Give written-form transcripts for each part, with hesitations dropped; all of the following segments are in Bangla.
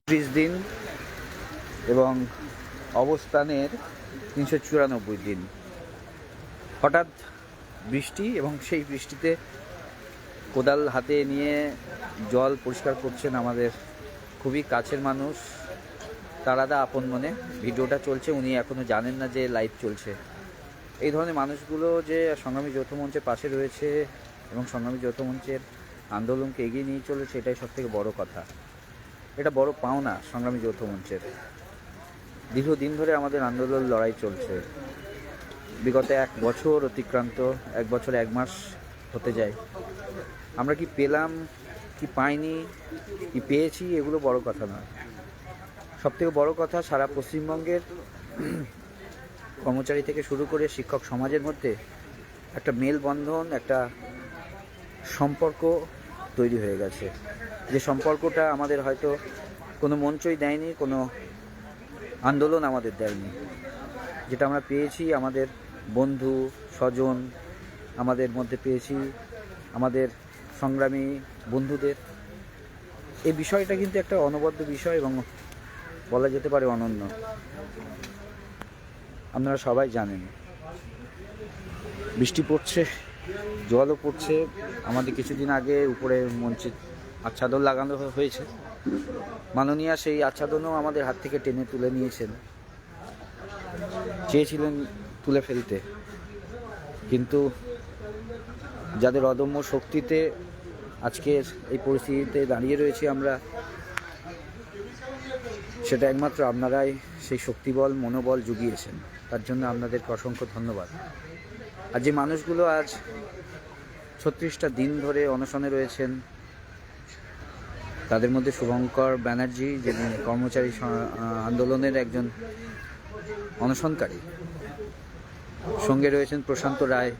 30 দিন এবং অবস্থানের 394 দিন। হঠাৎ বৃষ্টি এবং সেই বৃষ্টিতে কোদাল হাতে নিয়ে জল পরিষ্কার করছেন আমাদের খুবই কাছের মানুষ তারাদা আপন মনে। ভিডিওটা চলছে, উনি এখনও জানেন না যে লাইভ চলছে। এই ধরনের মানুষগুলো যে সংগ্রামী যৌথ মঞ্চের পাশে রয়েছে এবং সংগ্রামী যৌথ মঞ্চের আন্দোলনকে এগিয়ে নিয়ে চলেছে, এটাই সবথেকে বড় কথা। এটা বড় পাওনা সংগ্রামী যৌথ মঞ্চের। দীর্ঘদিন ধরে আমাদের আন্দোলন লড়াই চলছে। বিগত 1 বছর অতিক্রান্ত, 1 বছর 1 মাস হতে যায়। আমরা কি পেলাম, কি পাইনি, কি পেয়েছি, এগুলো বড় কথা নয়। সবথেকে বড় কথা, সারা পশ্চিমবঙ্গের কর্মচারী থেকে শুরু করে শিক্ষক সমাজের মধ্যে একটা মেলবন্ধন, একটা সম্পর্ক তৈরি হয়ে গেছে। যে সম্পর্কটা আমাদের হয়তো কোনো মঞ্চই দেয়নি, কোনো আন্দোলন আমাদের দেয়নি। যেটা আমরা পেয়েছি আমাদের বন্ধু স্বজন আমাদের মধ্যে পেয়েছি, আমাদের সংগ্রামী বন্ধুদের। এই বিষয়টা কিন্তু একটা অনবদ্য বিষয় এবং বলা যেতে পারে অনন্য। আপনারা সবাই জানেন বৃষ্টি পড়ছে, জলও পড়ছে। আমাদের কিছুদিন আগে উপরে মঞ্চে আচ্ছাদন লাগানো হয়েছে। মাননীয়া সেই আচ্ছাদনও আমাদের হাত থেকে টেনে তুলে নিয়েছেন, চেয়েছিলেন তুলে ফেলতে, কিন্তু যাদের অদম্য শক্তিতে আজকের এই পরিস্থিতিতে দাঁড়িয়ে রয়েছি আমরা, সেটা একমাত্র আপনারাই সেই শক্তিবল মনোবল জুগিয়েছেন। তার জন্য আপনাদেরকে অসংখ্য ধন্যবাদ। আর যে মানুষগুলো আজ 36টা দিন ধরে অনশনে রয়েছেন, তাদের মধ্যে শুভঙ্কর ব্যানার্জি, যিনি কর্মচারী আন্দোলনের একজন অনশনকারী, সঙ্গে রয়েছেন প্রশান্ত রায়।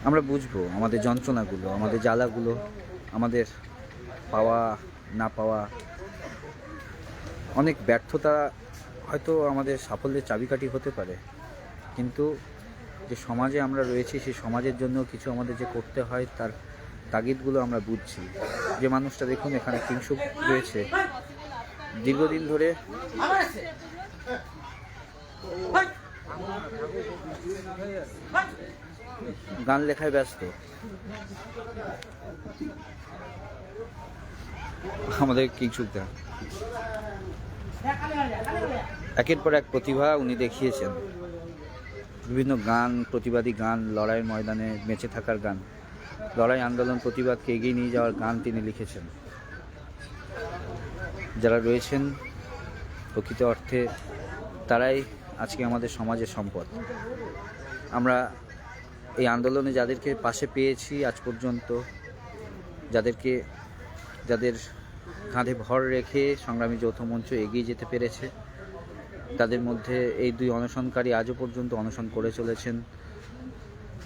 আমরা বুঝবো আমাদের যন্ত্রণাগুলো, আমাদের জ্বালাগুলো, আমাদের পাওয়া না পাওয়া, অনেক ব্যর্থতা হয়তো আমাদের সাফল্যের চাবিকাঠি হতে পারে, কিন্তু যে সমাজে আমরা রয়েছি সেই সমাজের জন্য কিছু আমাদের যে করতে হয় তার তাগিদগুলো আমরা বুঝছি। যে মানুষটা দেখুন এখানে কিংসুক রয়েছে, দীর্ঘদিন ধরে গান লেখায় ব্যস্ত। আমাদের কিংসুকদা একের পর এক প্রতিভা উনি দেখিয়েছেন। বিভিন্ন গান, প্রতিবাদী গান, লড়াইয়ের ময়দানে বেঁচে থাকার গান, লড়াই আন্দোলন প্রতিবাদকে এগিয়ে নিয়ে যাওয়ার গান তিনি লিখেছেন। যারা রয়েছেন প্রকৃত অর্থে তারাই আজকে আমাদের সমাজের সম্পদ। আমরা এই আন্দোলনে যাদেরকে পাশে পেয়েছি আজ পর্যন্ত, যাদের কাঁধে ভর রেখে সংগ্রামী যৌথ মঞ্চ এগিয়ে যেতে পেরেছে, তাদের মধ্যে এই 2 অনশনকারী আজও পর্যন্ত অনশন করে চলেছেন।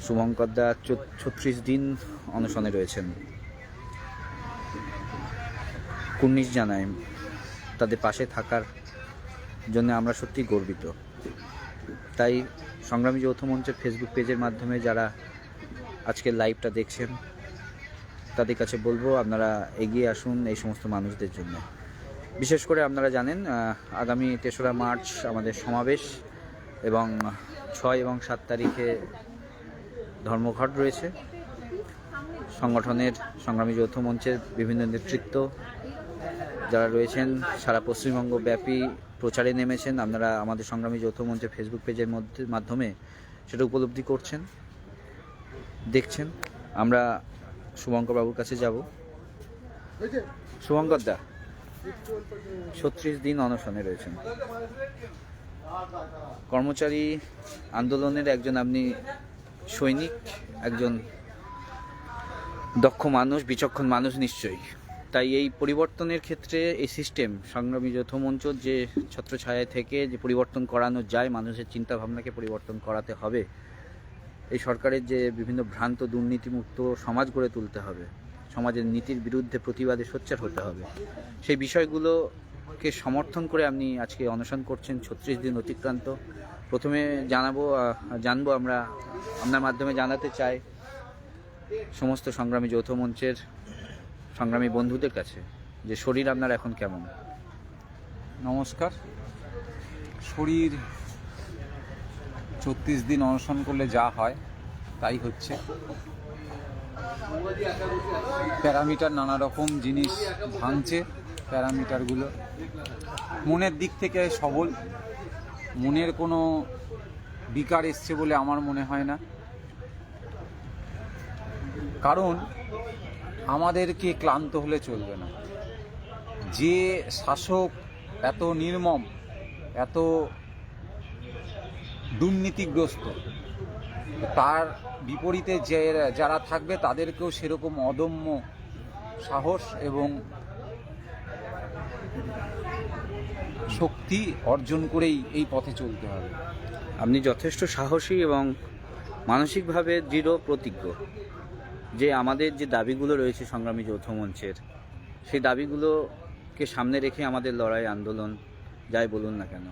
শুভঙ্কর দা 36 দিন অনশনে রয়েছেন। কুর্নিশ জানাই তাদের পাশে থাকার জন্য, আমরা সত্যি গর্বিত। তাই সংগ্রামী যৌথ মঞ্চের ফেসবুক পেজের মাধ্যমে যারা আজকের লাইভটা দেখছেন, তাদের কাছে বলবো আপনারা এগিয়ে আসুন এই সমস্ত মানুষদের জন্য। বিশেষ করে আপনারা জানেন আগামী 3রা মার্চ আমাদের সমাবেশ এবং 6 এবং 7 তারিখে ধর্মঘট রয়েছে। সংগঠনের সংগ্রামী যৌথ মঞ্চের বিভিন্ন নেতৃত্ব যারা রয়েছেন সারা পশ্চিমবঙ্গ ব্যাপী প্রচারে নেমেছেন। আপনারা আমাদের সংগ্রামী যৌথ মঞ্চের ফেসবুক পেজের মাধ্যমে সেটা উপলব্ধি করছেন, দেখছেন। আমরা শুভঙ্কর বাবুর কাছে যাব। শুভঙ্কর দা 36 দিন অনশনে রয়েছেন, কর্মচারী আন্দোলনের একজন আপনি সৈনিক, একজন দক্ষ মানুষ, বিচক্ষণ মানুষ নিশ্চয়ই। তাই এই পরিবর্তনের ক্ষেত্রে এই সিস্টেম সংগ্রামী যৌথ মঞ্চ যে ছত্রছায়া থেকে যে পরিবর্তন করানো যায়, মানুষের চিন্তাভাবনাকে পরিবর্তন করাতে হবে, এই সরকারের যে বিভিন্ন ভ্রান্ত দুর্নীতিমুক্ত সমাজ গড়ে তুলতে হবে, সমাজের নীতির বিরুদ্ধে প্রতিবাদে সোচ্চার হতে হবে, সেই বিষয়গুলোকে সমর্থন করে আপনি আজকে অনশন করছেন। 36 দিন অতিক্রান্ত। প্রথমে জানবো আমরা আপনার মাধ্যমে জানাতে চাই সমস্ত সংগ্রামী যৌথ মঞ্চের সংগ্রামী বন্ধুদের কাছে যে শরীর আপনার এখন কেমন? নমস্কার। শরীর ৩৬ দিন অনশন করলে যা হয় তাই হচ্ছে। প্যারামিটার নানা রকম জিনিস ভাঙছে, প্যারামিটারগুলো মনের দিক থেকে সবল, মনের কোনো বিকার এসছে বলে আমার মনে হয় না। কারণ আমাদেরকে ক্লান্ত হলে চলবে না। যে শাসক এত নির্মম, এত দুর্নীতিগ্রস্ত, তার বিপরীতে যারা থাকবে তাদেরকেও সেরকম অদম্য সাহস এবং শক্তি অর্জন করেই এই পথে চলতে হবে। আপনি যথেষ্ট সাহসী এবং মানসিকভাবে দৃঢ় প্রতিজ্ঞ যে আমাদের যে দাবিগুলো রয়েছে সংগ্রামী যৌথ মঞ্চের, সেই দাবিগুলোকে সামনে রেখে আমাদের লড়াই আন্দোলন যাই বলুন না কেন।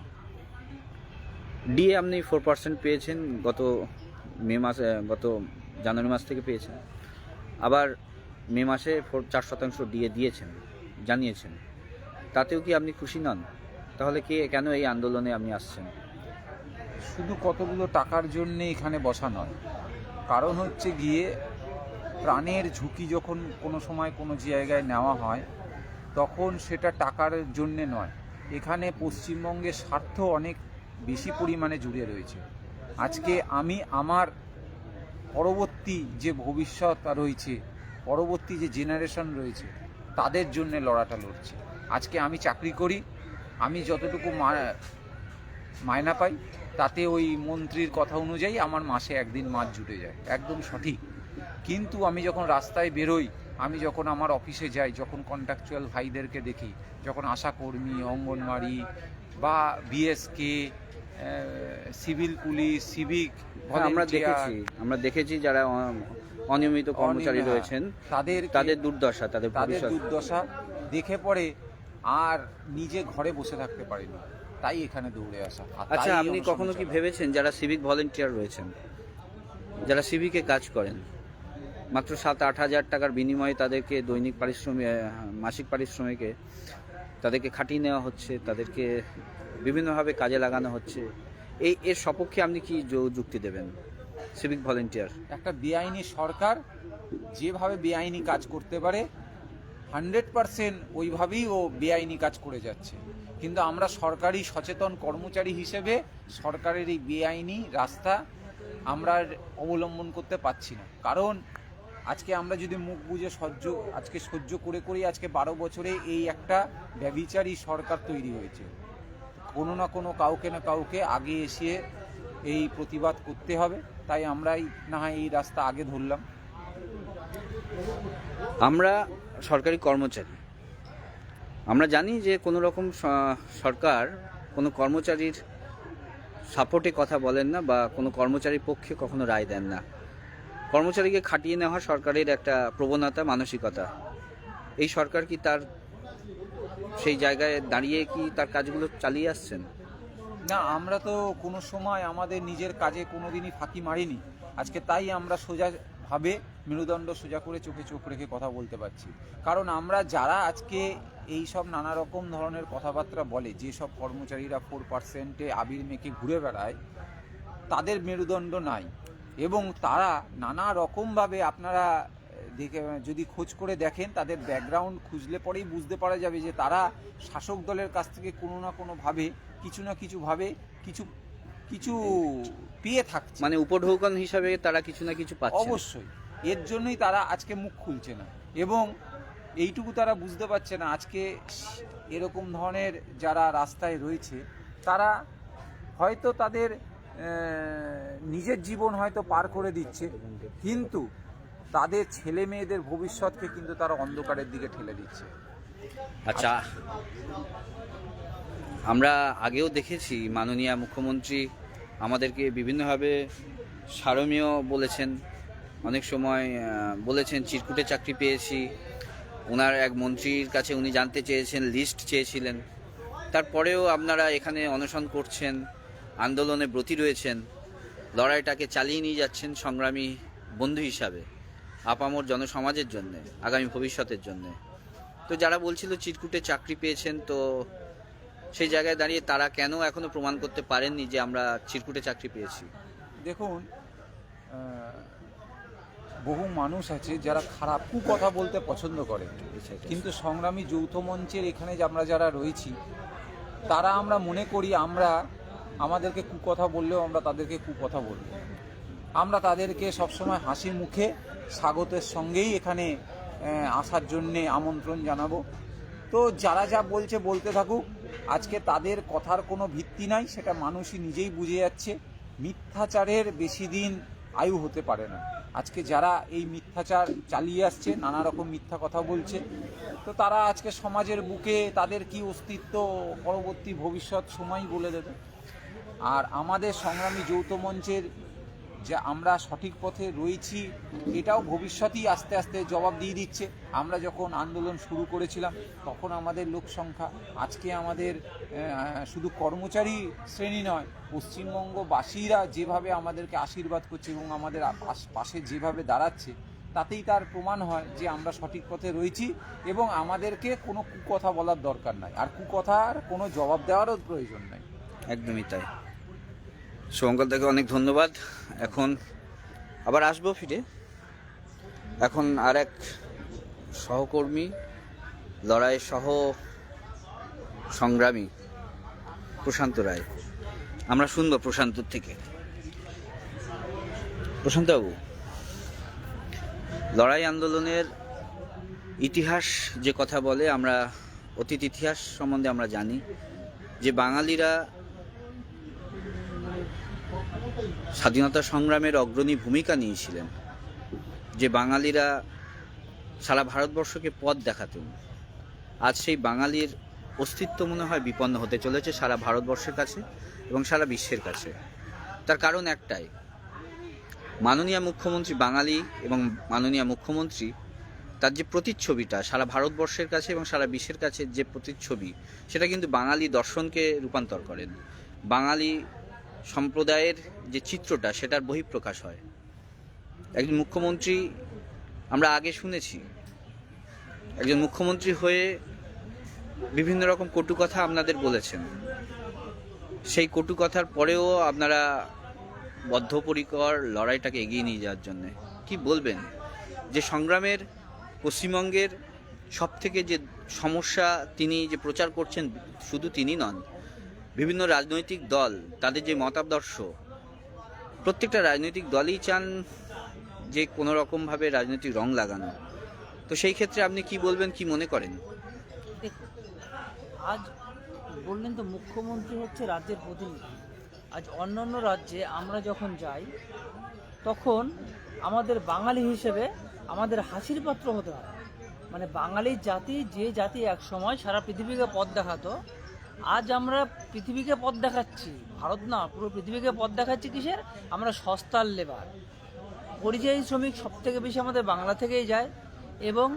ডিএ আপনি 4% পেয়েছেন গত জানুয়ারি মাস থেকে পেয়েছেন, আবার মে মাসে 4% ডিএ দিয়েছেন, জানিয়েছেন। তাতেও কি আপনি খুশি নন? তাহলে কেন এই আন্দোলনে আপনি আসছেন? শুধু কতগুলো টাকার জন্যে এখানে বসা নয়, কারণ হচ্ছে গিয়ে প্রাণের ঝুঁকি যখন কোনো সময় কোনো জায়গায় নেওয়া হয় তখন সেটা টাকার জন্যে নয়। এখানে পশ্চিমবঙ্গের স্বার্থ অনেক বেশি পরিমাণে জুড়ে রয়েছে। আজকে আমি আমার পরবর্তী যে ভবিষ্যৎ রয়েছে, পরবর্তী যে জেনারেশন রয়েছে, তাদের জন্যে লড়াটা লড়ছি। আজকে আমি চাকরি করি, আমি যতটুকু মায়না পাই তাতে ওই মন্ত্রীর কথা অনুযায়ী আমার মাসে একদিন মাছ জুটে যায়, একদম সঠিক। কিন্তু আমি যখন রাস্তায় বেরোই, আমি যখন আমার অফিসে যাই, যখন কন্ট্রাকচুয়াল ভাইদেরকে দেখি, যখন আশাকর্মী, অঙ্গনওয়াড়ি বা বিএসকে, সিভিল পুলিশ, সিভিক, আমরা দেখেছি যারা অনিয়মিত কর্মচারী রয়েছেন তাদের দুর্দশা, তাদের দুর্দশা দেখে পরে আর নিজে ঘরে বসে থাকতে পারিনি, তাই এখানে দৌড়ে আসা। আচ্ছা, আপনি কখনো কি ভেবেছেন যারা সিভিক ভলেন্টিয়ার রয়েছেন, যারা সিভিকে কাজ করেন, মাত্র 7-8 হাজার টাকার বিনিময়ে তাদেরকে দৈনিক মাসিক পারিশ্রমিকে তাদেরকে খাটিয়ে নেওয়া হচ্ছে, তাদেরকে বিভিন্নভাবে কাজে লাগানো হচ্ছে, এর সপক্ষে আপনি কি যুক্তি দেবেন? সিভিক ভলেন্টিয়ার একটা বেআইনি সরকার যেভাবে বেআইনি কাজ করতে পারে 100% ওইভাবেই ও বেআইনি কাজ করে যাচ্ছে। কিন্তু আমরা সরকারি সচেতন কর্মচারী হিসেবে সরকারের এই বেআইনি রাস্তা আমরা অবলম্বন করতে পারছি না। কারণ আজকে আমরা যদি মুখ বুজে সহ্য করে আজকে 12 বছরে এই একটা ব্যভিচারী সরকার তৈরি হয়েছে। কোনো না কোনো কাউকে না কাউকে আগে এসে এই প্রতিবাদ করতে হবে, তাই আমরাই না হয় এই রাস্তা আগে ধরলাম। আমরা সরকারি কর্মচারী, আমরা জানি যে কোনো রকম সরকার কোনো কর্মচারীর সাপোর্টে কথা বলেন না বা কোনো কর্মচারীর পক্ষে কখনো রায় দেন না। কর্মচারীকে খাটিয়ে নেওয়া সরকারের একটা প্রবণতা, মানসিকতা। এই সরকার কি তার সেই জায়গায় দাঁড়িয়ে কি তার কাজগুলো চালিয়ে আসছেন? না, আমরা তো কোনো সময় আমাদের নিজের কাজে কোনো দিনই ফাঁকি মারিনি। আজকে তাই আমরা সোজাভাবে মেরুদণ্ড সোজা করে চোখে চোখ রেখে কথা বলতে পারছি। কারণ আমরা যারা আজকে এই সব নানা রকম ধরনের কথাবার্তা বলে, যেসব কর্মচারীরা 4%-এ আবির মেখে ঘুরে বেড়ায়, তাদের মেরুদণ্ড নাই। এবং তারা নানা রকমভাবে, আপনারা দেখে যদি খোঁজ করে দেখেন, তাদের ব্যাকগ্রাউন্ড খুঁজলে পরেই বুঝতে পারা যাবে যে তারা শাসক দলের কাছ থেকে কোনো না কোনোভাবে কিছু না কিছুভাবে কিছু পেয়ে থাকছে, মানে উপঢৌকন হিসাবে তারা কিছু না কিছু পাচ্ছে। অবশ্যই এর জন্যই তারা আজকে মুখ খুলছে না। এবং এইটুকু তারা বুঝতে পারছে না, আজকে এরকম ধরনের যারা রাস্তায় রয়েছে তারা হয়তো তাদের নিজের জীবন হয়তো পার করে দিচ্ছে, কিন্তু তাদের ছেলে মেয়েদের ভবিষ্যৎকে কিন্তু তারা অন্ধকারের দিকে ঠেলে দিচ্ছে। আচ্ছা, আমরা আগেও দেখেছি মাননীয় মুখ্যমন্ত্রী আমাদেরকে বিভিন্নভাবে সারমীয় বলেছেন, অনেক সময় বলেছেন চিরকুটে চাকরি পেয়েছি। ওনার এক মন্ত্রীর কাছে উনি জানতে চেয়েছেন, লিস্ট চেয়েছিলেন। তারপরেও আপনারা এখানে অনশন করছেন, আন্দোলনে ব্রতী রয়েছেন, লড়াইটাকে চালিয়ে নিয়ে যাচ্ছেন সংগ্রামী বন্ধু হিসাবে আপামর জনসমাজের জন্যে, আগামী ভবিষ্যতের জন্যে। তো যারা বলছিল চিরকুটে চাকরি পেয়েছেন, তো সেই জায়গায় দাঁড়িয়ে তারা কেন এখনো প্রমাণ করতে পারেননি যে আমরা চিরকুটে চাকরি পেয়েছি? দেখুন, বহু মানুষ আছে যারা খারাপ কথা বলতে পছন্দ করে, কিন্তু সংগ্রামী যৌথ মঞ্চের এখানে যে আমরা যারা রয়েছি তারা আমরা মনে করি আমরা আমাদেরকে কুকথা বললেও আমরা তাদেরকে কুকথা বলব। আমরা তাদেরকে সবসময় হাসি মুখে স্বাগতের সঙ্গেই এখানে আসার জন্যে আমন্ত্রণ জানাবো। তো যারা যা বলছে বলতে থাকুক, আজকে তাদের কথার কোনো ভিত্তি নাই, সেটা মানুষই নিজেই বুঝে যাচ্ছে। মিথ্যাচারের বেশি দিন আয়ু হতে পারে না। আজকে যারা এই মিথ্যাচার চালিয়ে আসছে, নানা রকম মিথ্যা কথা বলছে, তো তারা আজকে সমাজের বুকে তাদের কি অস্তিত্ব পরবর্তী ভবিষ্যৎ সময়ই বলে দেবে। আর আমাদের সংগ্রামী যৌথ মঞ্চের যে আমরা সঠিক পথে রয়েছি এটাও ভবিষ্যতেই আস্তে আস্তে জবাব দিয়ে দিচ্ছে। আমরা যখন আন্দোলন শুরু করেছিলাম তখন আমাদের লোক সংখ্যা, আজকে আমাদের শুধু কর্মচারী শ্রেণী নয়, পশ্চিমবঙ্গবাসীরা যেভাবে আমাদেরকে আশীর্বাদ করছে এবং আমাদের পাশে যেভাবে দাঁড়াচ্ছে, তাতেই তার প্রমাণ হয় যে আমরা সঠিক পথে রয়েছি এবং আমাদেরকে কোনো কুকথা বলার দরকার নাই, আর কুকথার কোনো জবাব দেওয়ারও প্রয়োজন নাই। একদমই তাই। শুভঙ্কর দাকে অনেক ধন্যবাদ। এখন আবার আসবো ফিরে। এখন আর এক সহকর্মী, লড়াই সহ সংগ্রামী প্রশান্ত রায়, আমরা শুনবো প্রশান্তর থেকে। প্রশান্তবাবু, লড়াই আন্দোলনের ইতিহাস যে কথা বলে, আমরা অতীত ইতিহাস সম্বন্ধে আমরা জানি যে বাঙালিরা স্বাধীনতা সংগ্রামের অগ্রণী ভূমিকা নিয়েছিলেন, যে বাঙালিরা সারা ভারতবর্ষকে পথ দেখাতেন। আজ সেই বাঙালির অস্তিত্ব মনে হয় বিপন্ন হতে চলেছে সারা ভারতবর্ষের কাছে এবং সারা বিশ্বের কাছে। তার কারণ একটাই, মাননীয় মুখ্যমন্ত্রী বাঙালি এবং মাননীয় মুখ্যমন্ত্রী তার যে প্রতিচ্ছবিটা সারা ভারতবর্ষের কাছে এবং সারা বিশ্বের কাছে যে প্রতিচ্ছবি, সেটা কিন্তু বাঙালি দর্শনকে রূপান্তর করেন। বাঙালি সম্প্রদায়ের যে চিত্রটা সেটার বহিঃপ্রকাশ হয়। একজন মুখ্যমন্ত্রী, আমরা আগে শুনেছি, একজন মুখ্যমন্ত্রী হয়ে বিভিন্ন রকম কটু কথা আপনাদের বলেছেন। সেই কটু কথার পরেও আপনারা বদ্ধপরিকর লড়াইটাকে এগিয়ে নিয়ে যাওয়ার জন্যে। কি বলবেন যে সংগ্রামের পশ্চিমবঙ্গের সব থেকে যে সমস্যা তিনি যে প্রচার করছেন, শুধু তিনি নন, বিভিন্ন রাজনৈতিক দল তাদের যে মতাদর্শ, প্রত্যেকটা রাজনৈতিক দলই চান যে কোনো রকমভাবে রাজনৈতিক রং লাগানো। তো সেই ক্ষেত্রে আপনি কি বলবেন, কি মনে করেন? দেখুন, আজ বললেন তো মুখ্যমন্ত্রী হচ্ছে রাজ্যের প্রতিনিধি। আজ অন্যান্য রাজ্যে আমরা যখন যাই তখন আমাদের বাঙালি হিসেবে আমাদের হাসির পাত্র হতে হয়। মানে বাঙালি জাতি, যে জাতি এক সময় সারা পৃথিবীকে পথ দেখাতো, আজ আমরা পৃথিবীকে পথ দেখাচ্ছি, ভারত না পুরো পৃথিবীকে পথ দেখাচ্ছি কিসের? আমরা সস্তার লেবার, পরিযায়ী শ্রমিক সব থেকে বেশি আমাদের বাংলা থেকেই যায়। এবং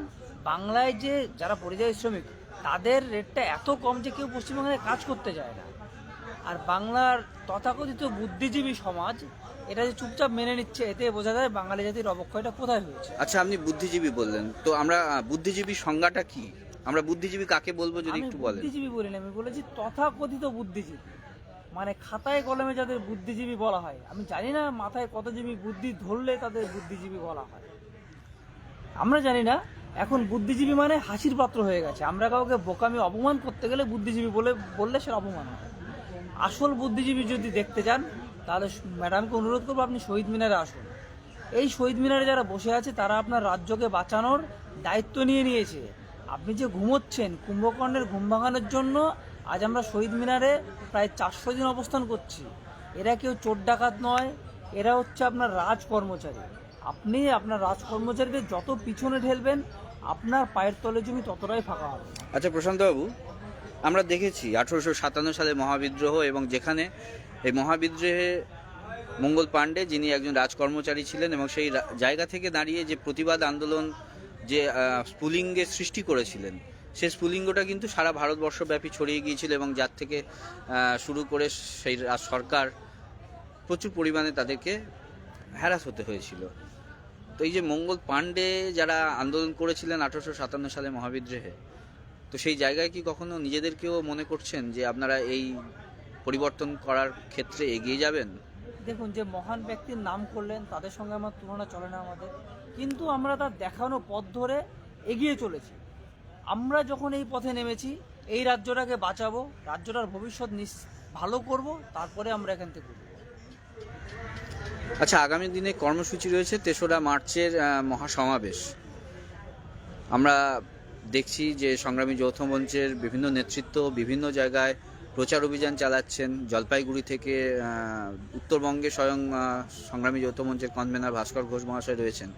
বাংলায় যে যারা পরিযায়ী শ্রমিক তাদের রেটটা এত কম যে কেউ পশ্চিমবঙ্গে কাজ করতে যায় না। আর বাংলার তথাকথিত বুদ্ধিজীবী সমাজ এটা যে চুপচাপ মেনে নিচ্ছে, এতে বোঝা যায় বাঙালি জাতির অবক্ষয়টা কোথায় হয়েছে। আচ্ছা, আপনি বুদ্ধিজীবী বললেন, তো আমরা বুদ্ধিজীবী সংজ্ঞাটা কি? আমরা বুদ্ধিজীবী কাকে বলবো যদি একটু বলেন? বুদ্ধিজীবী বলিনি, আমি বলেছি তথাকথিত বুদ্ধিজীবী, মানে খাতায় কলমে যাদের বুদ্ধিজীবী বলা হয়। আমি জানি না মাথায় কতজীবী বুদ্ধি ধরলে তাদের বুদ্ধিজীবী বলা হয়, আমরা জানি না। এখন বুদ্ধিজীবী মানে হাসির পাত্র হয়ে গেছে। আমরা কাউকে বোকামি অপমান করতে গেলে বুদ্ধিজীবী বললে সে অপমান হয়। আসল বুদ্ধিজীবী যদি দেখতে চান তাহলে ম্যাডামকে অনুরোধ করবো আপনি শহীদ মিনারে আসুন। এই শহীদ মিনারে যারা বসে আছে তারা আপনার রাজ্যকে বাঁচানোর দায়িত্ব নিয়ে নিয়েছে। আপনি যে ঘুমোচ্ছেন, কুম্ভকর্ণের ঘুম ভাঙানোর জন্য আজ আমরা শহীদ মিনারে প্রায় 400 দিন অবস্থান করছি। এরা কেউ চোর ডাকাত নয়, এরা হচ্ছে আপনার রাজ কর্মচারী। আপনি আপনার রাজ কর্মচারীকে যত পিছনে ঠেলবেন আপনার পায়ের তলে জমি ততটাই ফাঁকা হবে। আচ্ছা প্রশান্তবাবু, আমরা দেখেছি 1857 সালে মহাবিদ্রোহ, এবং যেখানে এই মহাবিদ্রোহে মঙ্গল পাণ্ডে, যিনি একজন রাজকর্মচারী ছিলেন, এবং সেই জায়গা থেকে দাঁড়িয়ে যে প্রতিবাদ আন্দোলন, যে স্ফুলিঙ্গের সৃষ্টি করেছিলেন, সেই স্ফুলিঙ্গটা কিন্তু সারা ভারতবর্ষব্যাপী ছড়িয়ে গিয়েছিল, এবং যার থেকে শুরু করে সেই সরকার প্রচুর পরিমাণে তাদেরকে হ্যারাস হতে হয়েছিল। তো এই যে মঙ্গল পাণ্ডে যারা আন্দোলন করেছিলেন 1857 সালে মহাবিদ্রোহে, তো সেই জায়গায় কি কখনো নিজেদেরকেও মনে করছেন যে আপনারা এই পরিবর্তন করার ক্ষেত্রে এগিয়ে যাবেন? দেখুন, যে মহান ব্যক্তির নাম করলেন তাদের সঙ্গে আমার তুলনা চলে না আমাদের, কিন্তু আমরা তার দেখানো পথ ধরে এগিয়ে চলেছি। আমরা যখন এই পথে নেমেছি, এই রাজ্যটাকে বাঁচাবো, রাজ্যটার ভবিষ্যৎ ভালো করব, তারপরে আমরা এখান থেকে উঠবো। আচ্ছা, আগামী দিনে কর্মসূচি রয়েছে ৩রা মার্চের মহাসমাবেশ। আমরা দেখছি যে সংগ্রামী যৌথ মঞ্চের বিভিন্ন নেতৃত্ব বিভিন্ন জায়গায় প্রচার অভিযান চালাচ্ছেন। জলপাইগুড়ি থেকে উত্তরবঙ্গে স্বয়ং সংগ্রামী যৌথ মঞ্চের কনভেনার ভাস্কর ঘোষ মহাশয় রয়েছেন।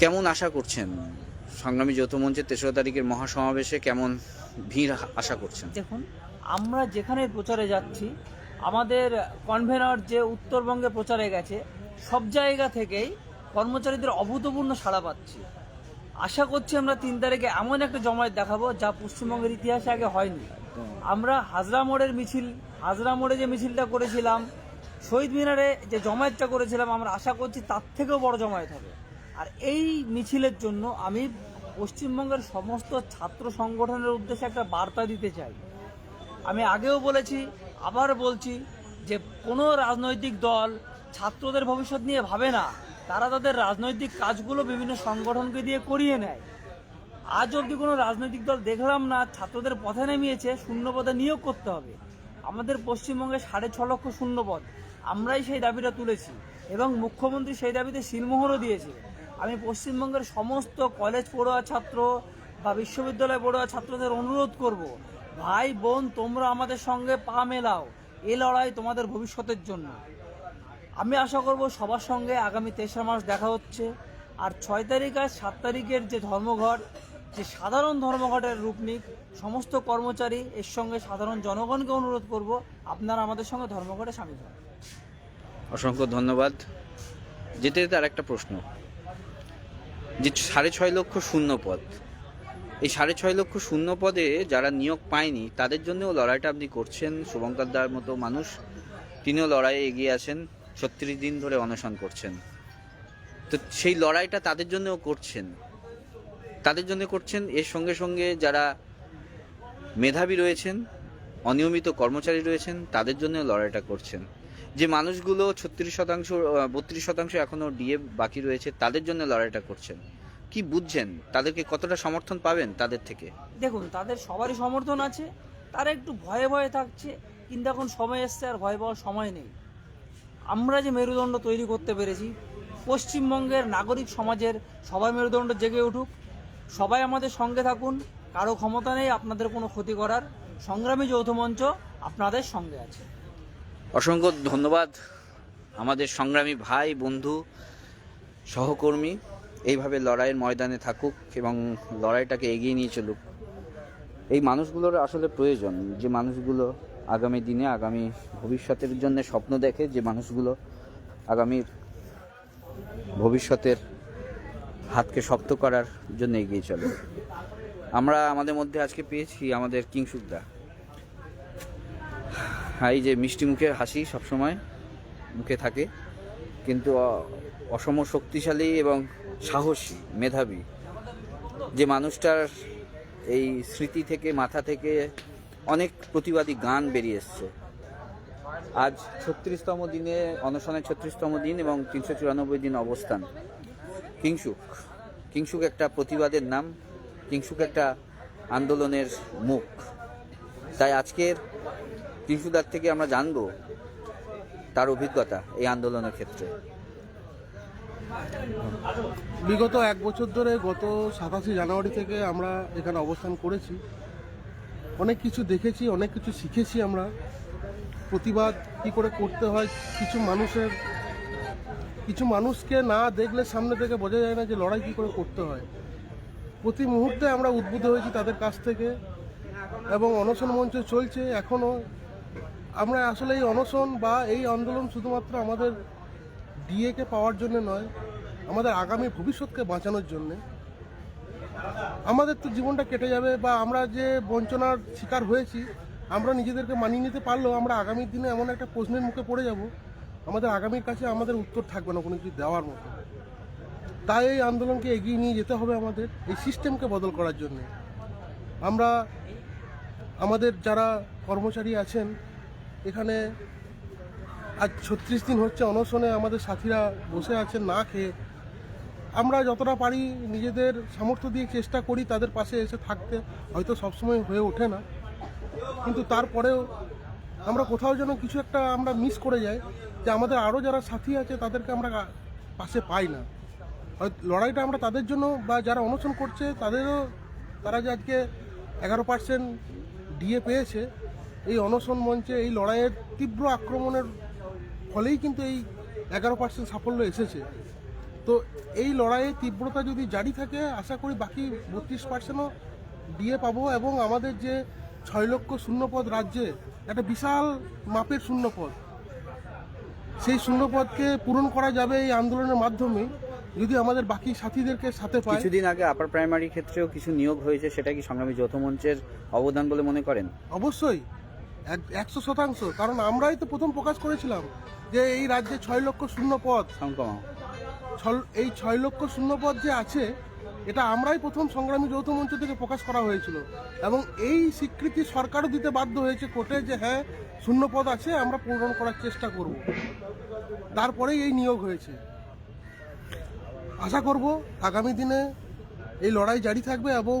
কেমন আশা করছেন সংগ্রামী যৌথ মঞ্চের ৩রা তারিখের মহাসমাবেশে কেমন ভিড় আশা করছেন? দেখুন, আমরা যেখানে প্রচারে যাচ্ছি, আমাদের কনভেনর যে উত্তরবঙ্গে প্রচারে গেছে, সব জায়গা থেকেই কর্মচারীদের অভূতপূর্ণ সাড়া পাচ্ছি। আশা করছি আমরা ৩ তারিখে এমন একটা জমায়েত দেখাবো যা পশ্চিমবঙ্গের ইতিহাসে আগে হয়নি। আমরা হাজরা মোড়ে যে মিছিলটা করেছিলাম, শহীদ মিনারে যে জমায়েতটা করেছিলাম, আমরা আশা করছি তার থেকেও বড় জমায়েত হবে। আর এই মিছিলের জন্য আমি পশ্চিমবঙ্গের সমস্ত ছাত্র সংগঠনের উদ্দেশ্যে একটা বার্তা দিতে চাই। আমি আগেও বলেছি, আবার বলছি, যে কোনো রাজনৈতিক দল ছাত্রদের ভবিষ্যৎ নিয়ে ভাবে না। তারা তাদের রাজনৈতিক কাজগুলো বিভিন্ন সংগঠনকে দিয়ে করিয়ে নেয়। আজ অবধি কোনো রাজনৈতিক দল দেখলাম না ছাত্রদের পথে নেমিয়েছে শূন্যপদে নিয়োগ করতে হবে। আমাদের পশ্চিমবঙ্গে 6.5 লক্ষ শূন্যপদ, আমরাই সেই দাবিটা তুলেছি এবং মুখ্যমন্ত্রী সেই দাবিতে সিলমোহরও দিয়েছে। আমি পশ্চিমবঙ্গের সমস্ত কলেজ পড়ুয়া ছাত্র বা বিশ্ববিদ্যালয় পড়ুয়া ছাত্রদের অনুরোধ করব, ভাই বোন, তোমরা আমাদের সঙ্গে পা মেলাও, এ লড়াই তোমাদের ভবিষ্যতের জন্য। আমি আশা করব সবার সঙ্গে আগামী 3রা মার্চ দেখা হচ্ছে। আর 6 তারিখ আর 7 তারিখের যে ধর্মঘট, যে সাধারণ ধর্মঘটের রূপ নিক, সমস্ত কর্মচারী এর সঙ্গে সাধারণ জনগণকে অনুরোধ করব, আপনারা আমাদের সঙ্গে ধর্মঘটে সামিল হন। অসংখ্য ধন্যবাদ। যেতে যেতে আর একটা প্রশ্ন, যে 6.5 লক্ষ শূন্য পদ, এই 6.5 লক্ষ শূন্য পদে যারা নিয়োগ পায়নি তাদের জন্যও লড়াইটা আপনি করছেন। শুভঙ্কর দার মতো মানুষ, তিনিও লড়াইয়ে এগিয়ে আছেন, 36 দিন ধরে অনশন করছেন। তো সেই লড়াইটা তাদের জন্যও করছেন, এর সঙ্গে সঙ্গে যারা মেধাবী রয়েছেন, অনিয়মিত কর্মচারী রয়েছেন, তাদের জন্যও লড়াইটা করছেন। যে মানুষগুলো 32% এখনও ডিএ বাকি রয়েছে, তাদের জন্য লড়াইটা করছেন। কি বুঝছেন, তাদেরকে কতটা সমর্থন পাবেন তাদের থেকে? দেখুন, তাদের সবারই সমর্থন আছে, তারা একটু ভয়ে ভয়ে থাকছে, কিন্তু এখন সময় এসছে, আর ভয় পাওয়ার সময় নেই। আমরা যে মেরুদণ্ড তৈরি করতে পেরেছি, পশ্চিমবঙ্গের নাগরিক সমাজের সবাই মেরুদণ্ড জেগে উঠুক, সবাই আমাদের সঙ্গে থাকুন, কারো ক্ষমতা নেই আপনাদের কোনো ক্ষতি করার। সংগ্রামী যৌথ মঞ্চ আপনাদের সঙ্গে আছে। অসংখ্য ধন্যবাদ। আমাদের সংগ্রামী ভাই, বন্ধু, সহকর্মী এইভাবে লড়াইয়ের ময়দানে থাকুক এবং লড়াইটাকে এগিয়ে নিয়ে চলুক। এই মানুষগুলোর আসলে প্রয়োজন, যে মানুষগুলো আগামী দিনে আগামী ভবিষ্যতের জন্য স্বপ্ন দেখে, যে মানুষগুলো আগামীর ভবিষ্যতের হাতকে শক্ত করার জন্য এগিয়ে চলে। আমরা আমাদের মধ্যে আজকে পেয়েছি আমাদের কিংশুকদা। এই যে মিষ্টি মুখের হাসি সবসময় মুখে থাকে, কিন্তু অসম শক্তিশালী এবং সাহসী, মেধাবী, যে মানুষটার এই স্মৃতি থেকে, মাথা থেকে অনেক প্রতিবাদী গান বেরিয়ে এসছে। আজ 36তম দিনে অনশনের 36তম দিন এবং 394 দিন অবস্থান। কিংশুক একটা প্রতিবাদের নাম, কিংশুক একটা আন্দোলনের মুখ। তাই আজকের কিংশুকদার থেকে আমরা জানবো তার অভিজ্ঞতা এই আন্দোলনের ক্ষেত্রে। বিগত 1 বছর ধরে, গত 27 জানুয়ারি থেকে আমরা এখানে অবস্থান করেছি। অনেক কিছু দেখেছি, অনেক কিছু শিখেছি। আমরা প্রতিবাদ কী করে করতে হয়, কিছু মানুষকে না দেখলে সামনে থেকে বোঝা যায় না যে লড়াই কী করে করতে হয়। প্রতি মুহূর্তে আমরা উদ্বুদ্ধ হয়েছি তাদের কাছ থেকে, এবং অনশন মঞ্চ চলছে এখনও। আমরা আসলে এই অনশন বা এই আন্দোলন শুধুমাত্র আমাদের ডিএকে পাওয়ার জন্য নয়, আমাদের আগামী ভবিষ্যৎকে বাঁচানোর জন্যে। আমাদের তো জীবনটা কেটে যাবে, বা আমরা যে বঞ্চনার শিকার হয়েছি আমরা নিজেদেরকে মানিয়ে নিতে পারলেও আমরা আগামী দিনে এমন একটা প্রশ্নের মুখে পড়ে যাব, আমাদের আগামীর কাছে আমাদের উত্তর থাকবে না কোনো কিছু দেওয়ার মতো। তাই এই আন্দোলনকে এগিয়ে নিয়ে যেতে হবে আমাদের, এই সিস্টেমকে বদল করার জন্য। আমরা আমাদের যারা কর্মচারী আছেন এখানে আজ 36 দিন হচ্ছে অনশনে আমাদের সাথীরা বসে আছেন না খেয়ে। আমরা যতটা পারি নিজেদের সামর্থ্য দিয়ে চেষ্টা করি তাদের পাশে এসে থাকতে, হয়তো সবসময় হয়ে ওঠে না, কিন্তু তারপরেও আমরা কোথাও যেন কিছু একটা আমরা মিস করে যাই, যে আমাদের আরও যারা সাথী আছে তাদেরকে আমরা পাশে পাই না। হয়তো লড়াইটা আমরা তাদের জন্য, বা যারা অনশন করছে তাদেরও, তারা যে আজকে 11% ডিএ পেয়েছে, এই অনশন মঞ্চে এই লড়াইয়ের তীব্র আক্রমণের ফলেই কিন্তু এই 11% সাফল্য এসেছে। তো এই লড়াইয়ের তীব্রতা যদি জারি থাকে, আশা করি বাকি 32%ও ডিএ পাবো, এবং আমাদের যে 6 লক্ষ শূন্যপদ রাজ্যে একটা বিশাল মাপের শূন্যপদ, সেই শূন্যপদকে পূরণ করা যাবে এই আন্দোলনের মাধ্যমে, যদি আমাদের বাকি সাথীদেরকে সাথে পাই। কিছুদিন আগে আপার প্রাইমারি ক্ষেত্রেও কিছু নিয়োগ হয়েছে, সেটা কি সংগ্রামী যৌথ মঞ্চের অবদান বলে মনে করেন? অবশ্যই 100%, কারণ আমরাই তো প্রথম প্রকাশ করেছিলাম যে এই রাজ্যে 6 লক্ষ শূন্যপদ, এই 6 লক্ষ শূন্যপদ যে আছে, এটা আমরাই প্রথম সংগ্রামী যৌথ মঞ্চ থেকে প্রকাশ করা হয়েছিল, এবং এই স্বীকৃতি সরকারও দিতে বাধ্য হয়েছে কোর্টে যে হ্যাঁ শূন্যপদ আছে, আমরা পূরণ করার চেষ্টা করব। তারপরেই এই নিয়োগ হয়েছে। আশা করব আগামী দিনে এই লড়াই জারি থাকবে, এবং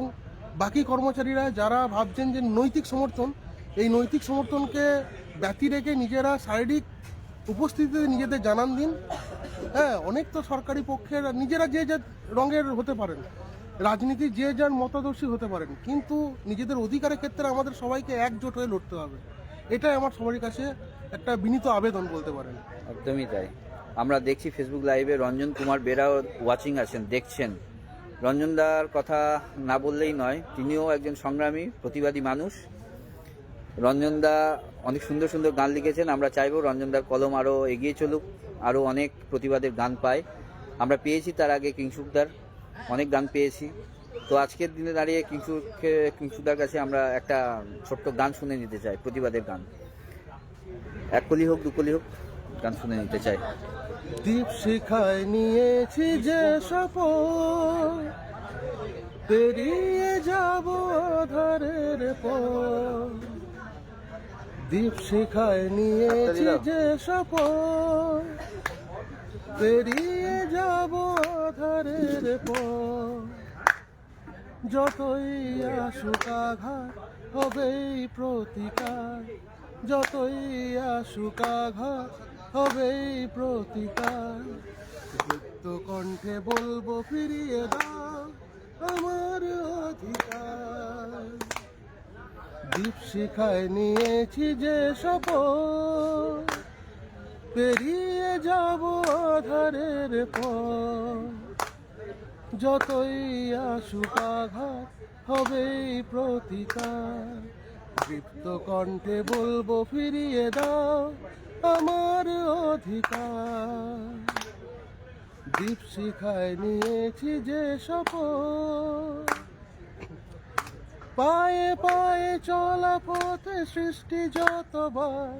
বাকি কর্মচারীরা যারা ভাবছেন যে নৈতিক সমর্থন, এই নৈতিক সমর্থনকে ব্যতি রেখে নিজেরা শারীরিক উপস্থিতিতে নিজেদের জানান দিন। হ্যাঁ, অনেক তো সরকারি পক্ষের নিজেরা যে যে রঙের হতে পারেন, রাজনীতি যে যার মতাদর্শী হতে পারেন, কিন্তু নিজেদের অধিকারের ক্ষেত্রে আমাদের সবাইকে একজোট হয়ে লড়তে হবে। এটাই আমার সবার কাছে একটা বিনীত আবেদন বলতে পারেন। একদমই তাই। আমরা দেখছি ফেসবুক লাইভে রঞ্জন কুমার বেরাও ওয়াচিং আছেন, দেখছেন। রঞ্জনদার কথা না বললেই নয়, তিনিও একজন সংগ্রামী প্রতিবাদী মানুষ। রঞ্জনদা অনেক সুন্দর সুন্দর গান লিখেছেন। আমরা চাইবো রঞ্জনদার কলম আরও এগিয়ে চলুক, আরও অনেক প্রতিবাদের গান পায়। আমরা পেয়েছি তার আগে কিংসুকদার, অনেক গান পেয়েছি। তো আজকের দিনে দাঁড়িয়ে কিংসুকদার কাছে আমরা একটা ছোট্ট গান শুনে নিতে চাই, প্রতিবাদের গান। 1 কলি হোক 2 কলি হোক, গান শুনে নিতে চাই। দীপ শিখায় নিয়েছি যে শপথ, পেরিয়ে যাব আধারের পথ। দীপ শিখায় নিয়েছি যে শপথ, পেরিয়ে যাব আধারের পথ। যতই আসুক আঘাত হবেই প্রতিকার, যতই আসুক আঘাত হবেই প্রতিকার। দীপ্ত কণ্ঠে বলবো ফিরিয়ে দাও আমার অধিকার। দীপ শিখায় নিয়েছি যে শপথ, পেরিয়ে যাব আধারের পথ। যতই আসুক আঘাত হবেই প্রতিকার। দীপ্ত কণ্ঠে বলবো ফিরিয়ে দাও আমার অধিকার। দীপ শিখায় নিয়েছি যে শপথ, পায়ে পায়ে চলা পথে সৃষ্টি যতবার,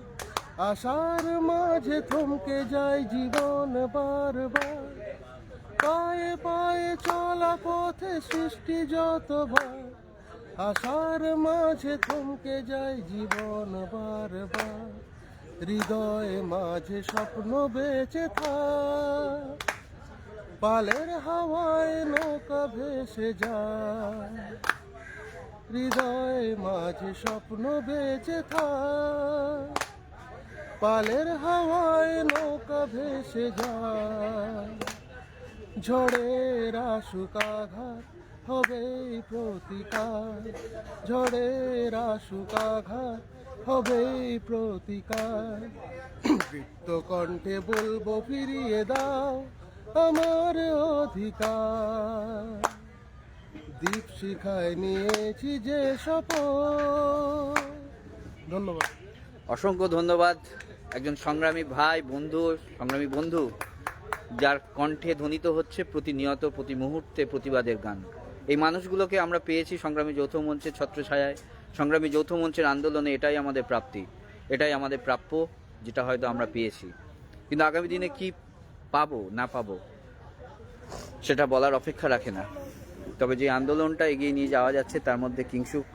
আশার মাঝে থমকে যায় জীবন বারবার। পায়ে পায়ে চলা পথে সৃষ্টি যতবার, আশার মাঝে থমকে যায় জীবন বারবার। হৃদয়ে মাঝে স্বপ্ন বেঁচে থাক, পালের হাওয়ায় নৌকা ভেসে যায়। হৃদয়ে মাঝে স্বপ্ন বেঁচে থাক, পালের হাওয়ায় নৌকা ভেসে যায়। ঝড়ের আসুক আঘাত হবেই প্রতিকার, ঝড়ের আসুক আঘাত হবেই প্রতিকার। দীপ্ত কণ্ঠে বলবো ফিরিয়ে দাও আমার অধিকার। দীপ শিখায় নিয়েছি যে শপথ। ধন্যবাদ, অসংখ্য ধন্যবাদ। একজন সংগ্রামী ভাই, বন্ধু, সংগ্রামী বন্ধু, যার কণ্ঠে ধ্বনিত হচ্ছে প্রতিনিয়ত প্রতি মুহূর্তে প্রতিবাদের গান। এই মানুষগুলোকে আমরা পেয়েছি সংগ্রামী যৌথ মঞ্চের ছত্রছায়ায়, সংগ্রামী যৌথ মঞ্চের আন্দোলনে। এটাই আমাদের প্রাপ্তি, এটাই আমাদের প্রাপ্য, যেটা হয়তো আমরা পেয়েছি। কিন্তু আগামী দিনে কি পাবো না পাবো সেটা বলার অপেক্ষা রাখে না। তবে যে আন্দোলনটা এগিয়ে নিয়ে যাওয়া যাচ্ছে তার মধ্যে কিংসুক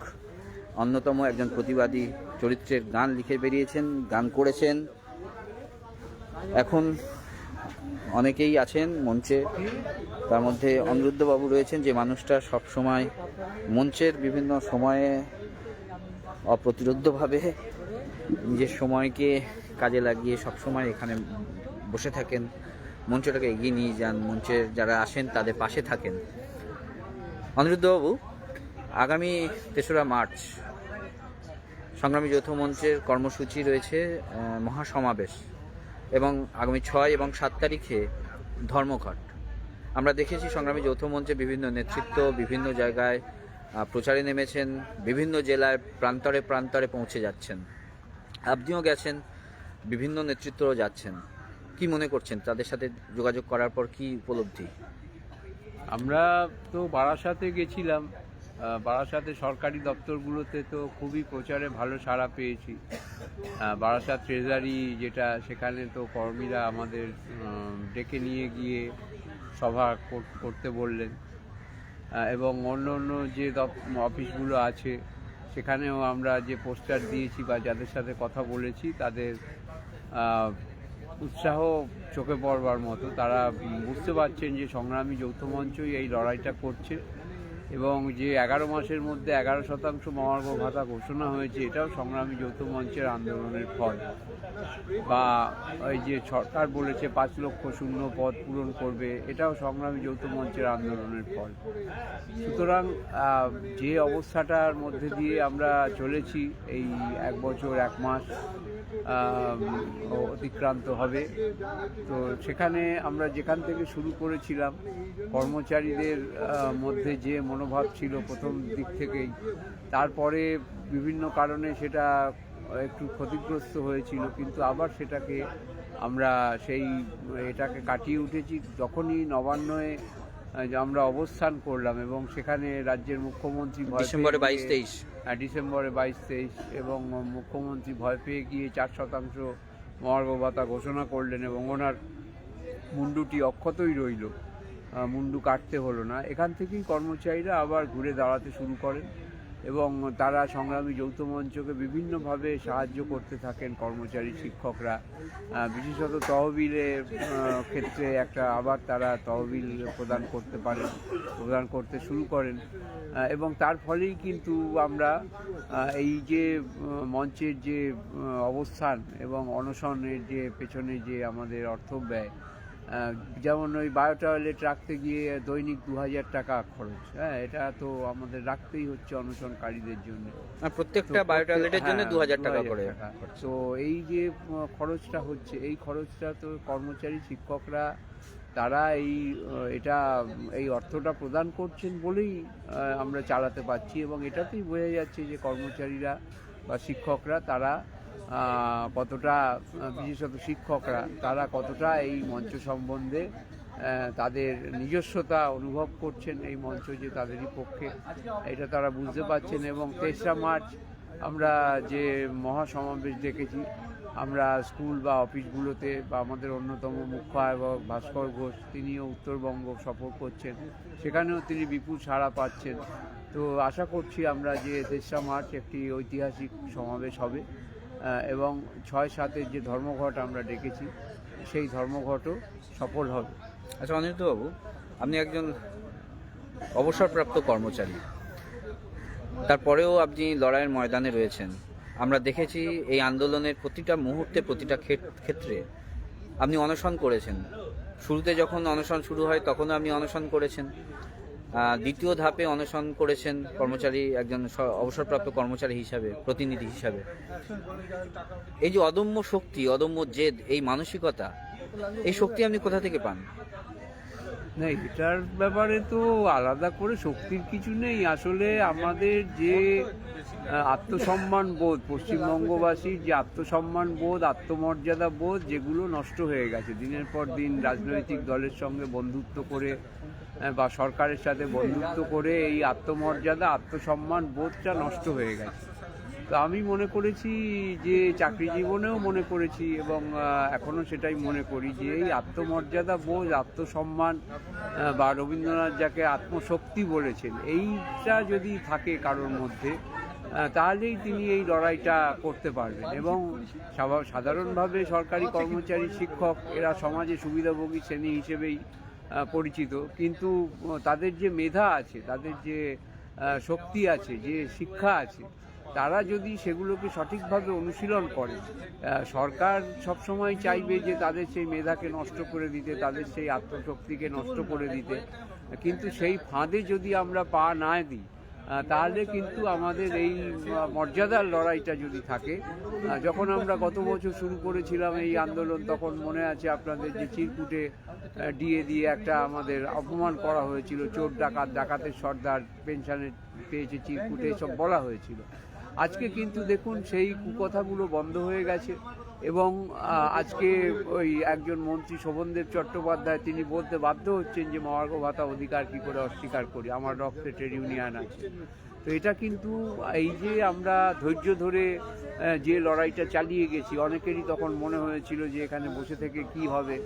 অন্যতম একজন প্রতিবাদী চরিত্রের গান লিখে বেরিয়েছেন, গান করেছেন। এখন অনেকেই আছেন মঞ্চে, তার মধ্যে অনিরুদ্ধবাবু রয়েছেন, যে মানুষটা সব সময় মঞ্চের বিভিন্ন সময়ে অপ্রতিরোধ্যভাবে নিজের সময়কে কাজে লাগিয়ে সব সময় এখানে বসে থাকেন, মঞ্চটাকে এগিয়ে নিয়ে যান, মঞ্চের যারা আসেন তাদের পাশে থাকেন। অনিরুদ্ধবাবু, আগামী ৩রা মার্চ সংগ্রামী যৌথ মঞ্চের কর্মসূচি রয়েছে মহাসমাবেশ, এবং আগামী ৬ এবং ৭ তারিখে ধর্মঘট। আমরা দেখেছি সংগ্রামী যৌথ মঞ্চে বিভিন্ন নেতৃত্ব বিভিন্ন জায়গায় প্রচারে নেমেছেন, বিভিন্ন জেলায় প্রান্তরে প্রান্তরে পৌঁছে যাচ্ছেন। আপনিও গেছেন, বিভিন্ন নেতৃত্বও যাচ্ছেন। কি মনে করছেন তাদের সাথে যোগাযোগ করার পর, কি উপলব্ধি? আমরা তো বারাসাতে গেছিলাম, বারাসাতে সরকারি দপ্তরগুলোতে তো খুবই প্রচারে ভালো সাড়া পেয়েছি। বারাসাত ট্রেজারি যেটা, সেখানে তো কর্মীরা আমাদের ডেকে নিয়ে গিয়ে সভা করতে বললেন, এবং অন্য অন্য যে অফিসগুলো আছে সেখানেও আমরা যে পোস্টার দিয়েছি বা যাদের সাথে কথা বলেছি তাদের উৎসাহ চোখে পড়বার মতো। তারা বুঝতে পারছেন যে সংগ্রামী যৌথ মঞ্চই এই লড়াইটা করছে, এবং যে 11 মাসের মধ্যে 11% মহার্ঘ ভাতা ঘোষণা হয়েছে, এটাও সংগ্রামী যৌথ মঞ্চের আন্দোলনের ফল। বা ওই যে সরকার বলেছে 5 লক্ষ শূন্য পদ পূরণ করবে, এটাও সংগ্রামী যৌথ মঞ্চের আন্দোলনের ফল। সুতরাং যে অবস্থাটার মধ্যে দিয়ে আমরা চলেছি, এই 1 বছর 1 মাস অতিক্রান্ত হবে, তো সেখানে আমরা যেখান থেকে শুরু করেছিলাম, কর্মচারীদের মধ্যে যে মনোভাব ছিল প্রথম দিক থেকেই, তারপরে বিভিন্ন কারণে সেটা একটু ক্ষতিগ্রস্ত হয়েছিল, কিন্তু আবার সেটাকে আমরা এটাকে কাটিয়ে উঠেছি। যখনই নবান্নয়ে আমরা অবস্থান করলাম এবং সেখানে রাজ্যের মুখ্যমন্ত্রী ডিসেম্বরে 22-23 ডিসেম্বরে 22-23 এবং মুখ্যমন্ত্রী ভয় পেয়ে গিয়ে 4% মহার্ঘ ভাতা ঘোষণা করলেন, এবং ওনার মুন্ডুটি অক্ষতই রইল, মুন্ডু কাটতে হলো না। এখান থেকেই কর্মচারীরা আবার ঘুরে দাঁড়াতে শুরু করেন, এবং তারা সংগ্রামী যৌথ মঞ্চকে বিভিন্নভাবে সাহায্য করতে থাকেন। কর্মচারী শিক্ষকরা বিশেষত তহবিলের ক্ষেত্রে আবার তারা তহবিল প্রদান করতে শুরু করেন, এবং তার ফলেই কিন্তু আমরা এই যে মঞ্চের যে অবস্থান এবং অনশনের যে পেছনে যে আমাদের অর্থ ব্যয়, যেমন ওই বায়োটয়লেট রাখতে গিয়ে দৈনিক 2000 টাকা খরচ, এটা তো আমাদের রাখতেই হচ্ছে অনশনকারীদের জন্য। প্রত্যেকটা বায়োটয়লেটের জন্য 2000 টাকা করে। তো এই যে খরচটা হচ্ছে, এই খরচটা তো কর্মচারী শিক্ষকরা তারা এই অর্থটা প্রদান করছেন বলেই আমরা চালাতে পারছি, এবং এটাতেই বোঝা যাচ্ছে যে কর্মচারীরা বা শিক্ষকরা তারা কতটা, বিশেষত শিক্ষকরা তারা কতটা এই মঞ্চ সম্বন্ধে তাদের নিজস্বতা অনুভব করছেন, এই মঞ্চ যে তাদেরই পক্ষে, এটা তারা বুঝতে পারছেন। এবং 3রা মার্চ আমরা যে মহাসমাবেশ দেখেছি, আমরা স্কুল বা অফিসগুলোতে, বা আমাদের অন্যতম মুখ্য আহ্বায়ক ভাস্কর ঘোষ, তিনিও উত্তরবঙ্গ সফর করছেন, সেখানেও তিনি বিপুল সাড়া পাচ্ছেন। তো আশা করছি আমরা যে 3রা মার্চ একটি ঐতিহাসিক সমাবেশ হবে, এবং 6-7-এর যে ধর্মঘট আমরা ডেকেছি, সেই ধর্মঘটও সফল হবে। আচ্ছা অনিরুদ্ধবাবু, আপনি একজন অবসরপ্রাপ্ত কর্মচারী, তারপরেও আপনি লড়াইয়ের ময়দানে রয়েছেন। আমরা দেখেছি এই আন্দোলনের প্রতিটা মুহূর্তে, প্রতিটা ক্ষেত্রে আপনি অনশন করেছেন। শুরুতে যখন অনশন শুরু হয় তখনও আপনি অনশন করেছেন, দ্বিতীয় ধাপে অনশন করেছেন কর্মচারী, একজন অবসরপ্রাপ্ত কর্মচারী হিসাবে, প্রতিনিধি হিসাবে। এই যে অদম্য শক্তি, অদম্য জেদ, এই মানসিকতা, এই শক্তি আপনি কোথা থেকে পান? না, এটার ব্যাপারে তো আলাদা করে শক্তির কিছু নেই। আসলে আমাদের যে আত্মসম্মান বোধ, পশ্চিমবঙ্গবাসীর যে আত্মসম্মান বোধ, আত্মমর্যাদা বোধ, যেগুলো নষ্ট হয়ে গেছে দিনের পর দিন রাজনৈতিক দলের সঙ্গে বন্ধুত্ব করে বা সরকারের সাথে বন্ধুত্ব করে, এই আত্মমর্যাদা, আত্মসম্মান বোধটা নষ্ট হয়ে গেছে। তো আমি মনে করেছি যে চাকরি জীবনেও মনে করেছি এবং এখনও সেটাই মনে করি যে এই আত্মমর্যাদা বোধ, আত্মসম্মান বা রবীন্দ্রনাথ যাকে আত্মশক্তি বলেছেন, এইটা যদি থাকে কারোর মধ্যে তাহলেই তিনি এই লড়াইটা করতে পারবেন। এবং সাধারণভাবে সরকারি কর্মচারী, শিক্ষক এরা সমাজে সুবিধাভোগী শ্রেণী হিসেবেই পরিচিত, কিন্তু তাদের যে মেধা আছে, তাদের যে শক্তি আছে, যে শিক্ষা আছে, তারা যদি সেগুলোকে সঠিকভাবে অনুশীলন করে, সরকার সবসময় চাইবে যে তাদের সেই মেধাকে নষ্ট করে দিতে, তাদের সেই আত্মশক্তিকে নষ্ট করে দিতে, কিন্তু সেই ফাঁদে যদি আমরা পা না দিই তাহলে কিন্তু আমাদের এই মর্যাদার লড়াইটা যদি থাকে, যখন আমরা গত বছর শুরু করেছিলাম এই আন্দোলন, তখন মনে আছে আপনাদের যে চিরকুটে দিয়ে একটা আমাদের অপমান করা হয়েছিল, চোর ডাকাত, ডাকাতের সর্দার, পেনশনে পেয়েছে চিরকুটে, এসব বলা হয়েছিল। আজকে কিন্তু দেখুন সেই কুকথাগুলো বন্ধ হয়ে গেছে এবং আজকে ওই একজন মন্ত্রী শোভনদেব চট্টোপাধ্যায় তিনি বলতে বাধ্য হচ্ছেন যে মহার্ঘ ভাতা অধিকার কী করে অস্বীকার করি, আমার রক্তে ট্রেড ইউনিয়ন আছে। তো এটা কিন্তু এই যে আমরা ধৈর্য ধরে যে লড়াইটা চালিয়ে গেছি, অনেকেরই তখন মনে হয়েছিল যে এখানে বসে থেকে কি হবে,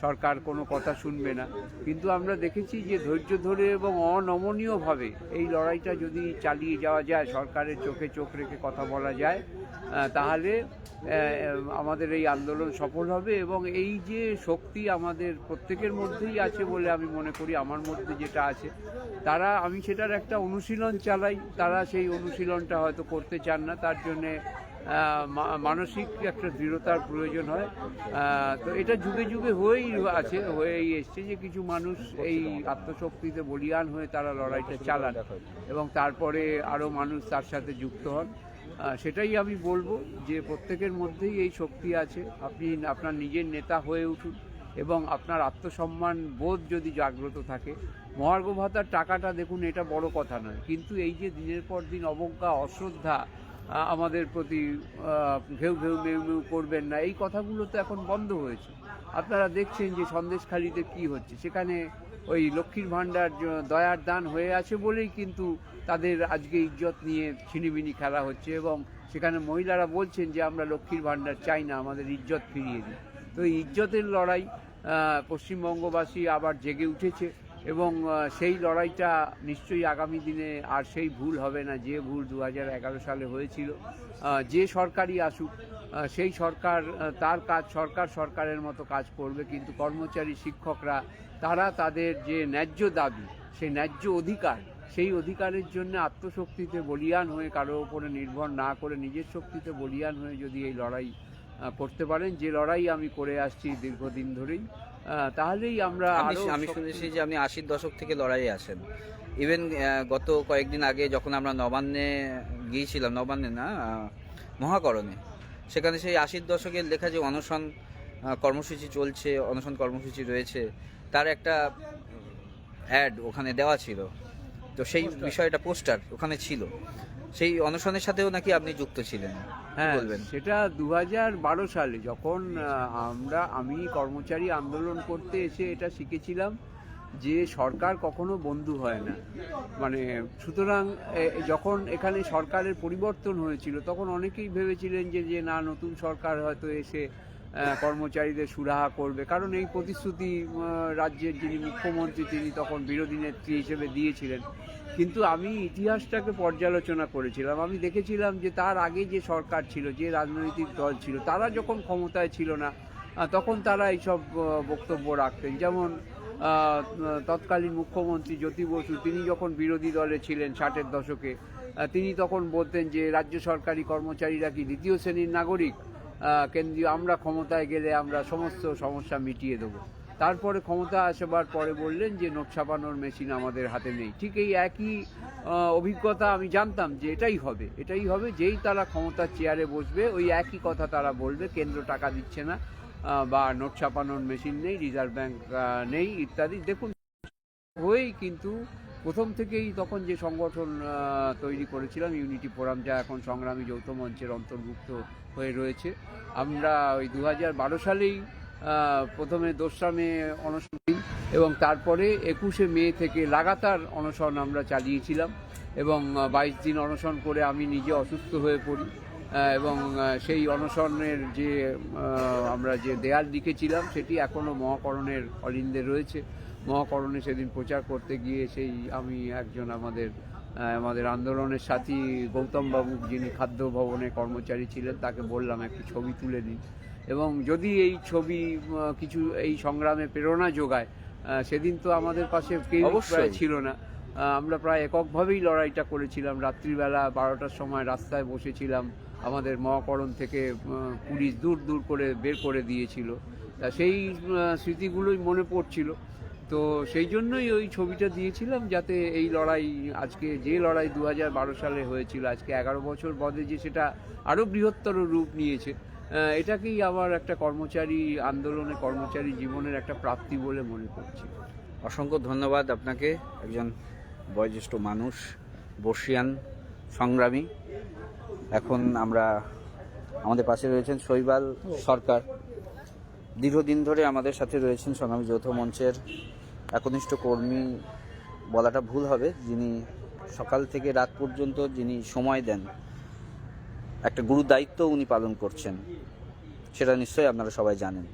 সরকার কোনো কথা শুনবে না, কিন্তু আমরা দেখেছি যে ধৈর্য ধরে এবং অনমনীয়ভাবে এই লড়াইটা যদি চালিয়ে যাওয়া যায়, সরকারের চোখে চোখ রেখে কথা বলা যায়, তাহলে আমাদের এই আন্দোলন সফল হবে। এবং এই যে শক্তি আমাদের প্রত্যেকের মধ্যেই আছে বলে আমি মনে করি, আমার মধ্যে যেটা আছে, আমি সেটার একটা অনুশীলন চালাই, তারা সেই অনুশীলনটা হয়তো করতে চান না, তার জন্যে মানসিক একটা দৃঢ়তার প্রয়োজন হয়। তো এটা যুগে যুগে হয়েই এসছে যে কিছু মানুষ এই আত্মশক্তিতে বলীয়ান হয়ে তারা লড়াইটা চালান এবং তারপরে আরও মানুষ তার সাথে যুক্ত হন। সেটাই আমি বলবো যে প্রত্যেকের মধ্যেই এই শক্তি আছে। আপনি আপনার নিজের নেতা হয়ে উঠুন এবং আপনার আত্মসম্মান বোধ যদি জাগ্রত থাকে, মহার্ঘ ভাতার টাকাটা দেখুন এটা বড় কথা নয়, কিন্তু এই যে দিনের পর দিন অবজ্ঞা, অশ্রদ্ধা, আমাদের প্রতি ঘেউ ঘেউ মেউ মেউ করবেন না, এই কথাগুলো তো এখন বন্ধ হয়েছে। আপনারা দেখছেন যে সন্দেশখালিতে কি হচ্ছে, সেখানে ওই লক্ষ্মীর ভাণ্ডার দয়ার দান হয়ে আছে বলেই কিন্তু তাদের আজকে ইজ্জত নিয়ে ছিনিমিনি খেলা হচ্ছে এবং সেখানে মহিলারা বলছেন যে আমরা লক্ষ্মীর ভাণ্ডার চাই না, আমাদের ইজ্জত ফিরিয়ে দিই। তো এই ইজ্জতের লড়াই পশ্চিমবঙ্গবাসী আবার জেগে উঠেছে এবং সেই লড়াইটা নিশ্চয়ই আগামী দিনে আর সেই ভুল হবে না যে ভুল 2011 সালে হয়েছিল। যে সরকারই আসুক, সেই সরকার তার কাজ সরকারের মতো কাজ করবে, কিন্তু কর্মচারী, শিক্ষকরা তারা তাদের যে ন্যায্য দাবি, সেই ন্যায্য অধিকার, সেই অধিকারের জন্য আত্মশক্তিতে বলীয়ান হয়ে, কারো উপরে নির্ভর না করে নিজের শক্তিতে বলীয়ান হয়ে যদি এই লড়াই করতে পারেন, যে লড়াই আমি করে আসছি দীর্ঘদিন ধরেই, তাহলেই আমরা আমি শুনেছি যে আপনি 80-র দশক থেকে লড়াইয়ে আসেন। ইভেন গত কয়েকদিন আগে যখন আমরা নবান্নে গিয়েছিলাম, নবান্নে না, মহাকরণে, সেখানে সেই 80-র দশকের লেখা যে অনশন কর্মসূচি চলছে, অনশন কর্মসূচি রয়েছে, তার একটা অ্যাড ওখানে দেওয়া ছিল। তো সেই বিষয়টা পোস্টার ওখানে ছিল, সেই অনশনের সাথেও নাকি আপনি যুক্ত ছিলেন। হ্যাঁ, বলবেন। সেটা 2012 সালে যখন আমি কর্মচারী আন্দোলন করতে এসে এটা শিখেছিলাম যে সরকার কখনো বন্ধু হয় না। মানে সুতরাং যখন এখানে সরকারের পরিবর্তন হয়েছিল তখন অনেকেই ভেবেছিলেন যে না, নতুন সরকার হয়তো এসে কর্মচারীদের সুরাহা করবে, কারণ এই প্রতিশ্রুতি রাজ্যের যিনি মুখ্যমন্ত্রী তিনি তখন বিরোধী নেত্রী হিসেবে দিয়েছিলেন। কিন্তু আমি ইতিহাসটাকে পর্যালোচনা করেছিলাম, আমি দেখেছিলাম যে তার আগে যে সরকার ছিল, যে রাজনৈতিক দল ছিল, তারা যখন ক্ষমতায় ছিল না তখন তারা এইসব বক্তব্য রাখতেন। যেমন তৎকালীন মুখ্যমন্ত্রী জ্যোতি বসু, তিনি যখন বিরোধী দলে ছিলেন 60-এর দশকে, তিনি তখন বলতেন যে রাজ্য সরকারি কর্মচারীরা কি দ্বিতীয় শ্রেণীর নাগরিক, কেন্দ্রীয় আমরা ক্ষমতায় গেলে আমরা সমস্ত সমস্যা মিটিয়ে দেবো। তারপরে ক্ষমতা আসবার পরে বললেন যে নোট ছাপানোর মেশিন আমাদের হাতে নেই। ঠিক এই একই অভিজ্ঞতা আমি জানতাম যে এটাই হবে, যেই তারা ক্ষমতার চেয়ারে বসবে ওই একই কথা তারা বলবে, কেন্দ্র টাকা দিচ্ছে না বা নোট ছাপানোর মেশিন নেই, রিজার্ভ ব্যাংক নেই ইত্যাদি। দেখুন হয়েই কিন্তু প্রথম থেকেই তখন যে সংগঠন তৈরি করেছিলাম ইউনিটি ফোরাম, যা এখন সংগ্রামী যৌথ মঞ্চের অন্তর্ভুক্ত হয়ে রয়েছে, আমরা ওই 2012 সালেই প্রথমে 2রা মে অনশন এবং তারপরে 21শে মে থেকে লাগাতার অনশন আমরা চালিয়েছিলাম এবং 22 দিন অনশন করে আমি নিজে অসুস্থ হয়ে পড়ি এবং সেই অনশনের যে আমরা যে দেয়াল লিখেছিলাম সেটি এখনও মহাকরণের অলিন্দে রয়েছে। মহাকরণে সেদিন প্রচার করতে গিয়ে সেই আমি একজন আমাদের আন্দোলনের সাথী গৌতমবাবু, যিনি খাদ্য ভবনের কর্মচারী ছিলেন, তাকে বললাম একটি ছবি তুলে নিন, এবং যদি এই ছবি কিছু এই সংগ্রামে প্রেরণা যোগায়। সেদিন তো আমাদের পাশে কেউ প্রায় ছিল না, আমরা প্রায় এককভাবেই লড়াইটা করেছিলাম। রাত্রিবেলা 12টার সময় রাস্তায় বসেছিলাম, আমাদের মহাকরণ থেকে পুলিশ দূর দূর করে বের করে দিয়েছিল। তা সেই স্মৃতিগুলোই মনে পড়ছিল, তো সেই জন্যই ওই ছবিটা দিয়েছিলাম, যাতে এই লড়াই, আজকে যে লড়াই 2012 সালে হয়েছিল, আজকে 11 বছর বাদে যে সেটা আরও বৃহত্তর রূপ নিয়েছে, এটাকেই আমার একটা কর্মচারী আন্দোলনে, কর্মচারী জীবনের একটা প্রাপ্তি বলে মনে করছি। অসংখ্য ধন্যবাদ আপনাকে, একজন বয়োজ্যেষ্ঠ মানুষ, বর্ষিয়ান সংগ্রামী। এখন আমরা আমাদের পাশে রয়েছেন শৈবাল সরকার, দীর্ঘদিন ধরে আমাদের সাথে রয়েছেন সংগ্রামী যৌথ মঞ্চের একনিষ্ঠ কর্মী বলাটা ভুল হবে, যিনি সকাল থেকে রাত পর্যন্ত যিনি সময় দেন, একটা গুরু দায়িত্ব উনি পালন করছেন, সেটা নিশ্চয়ই আপনারা সবাই জানেন।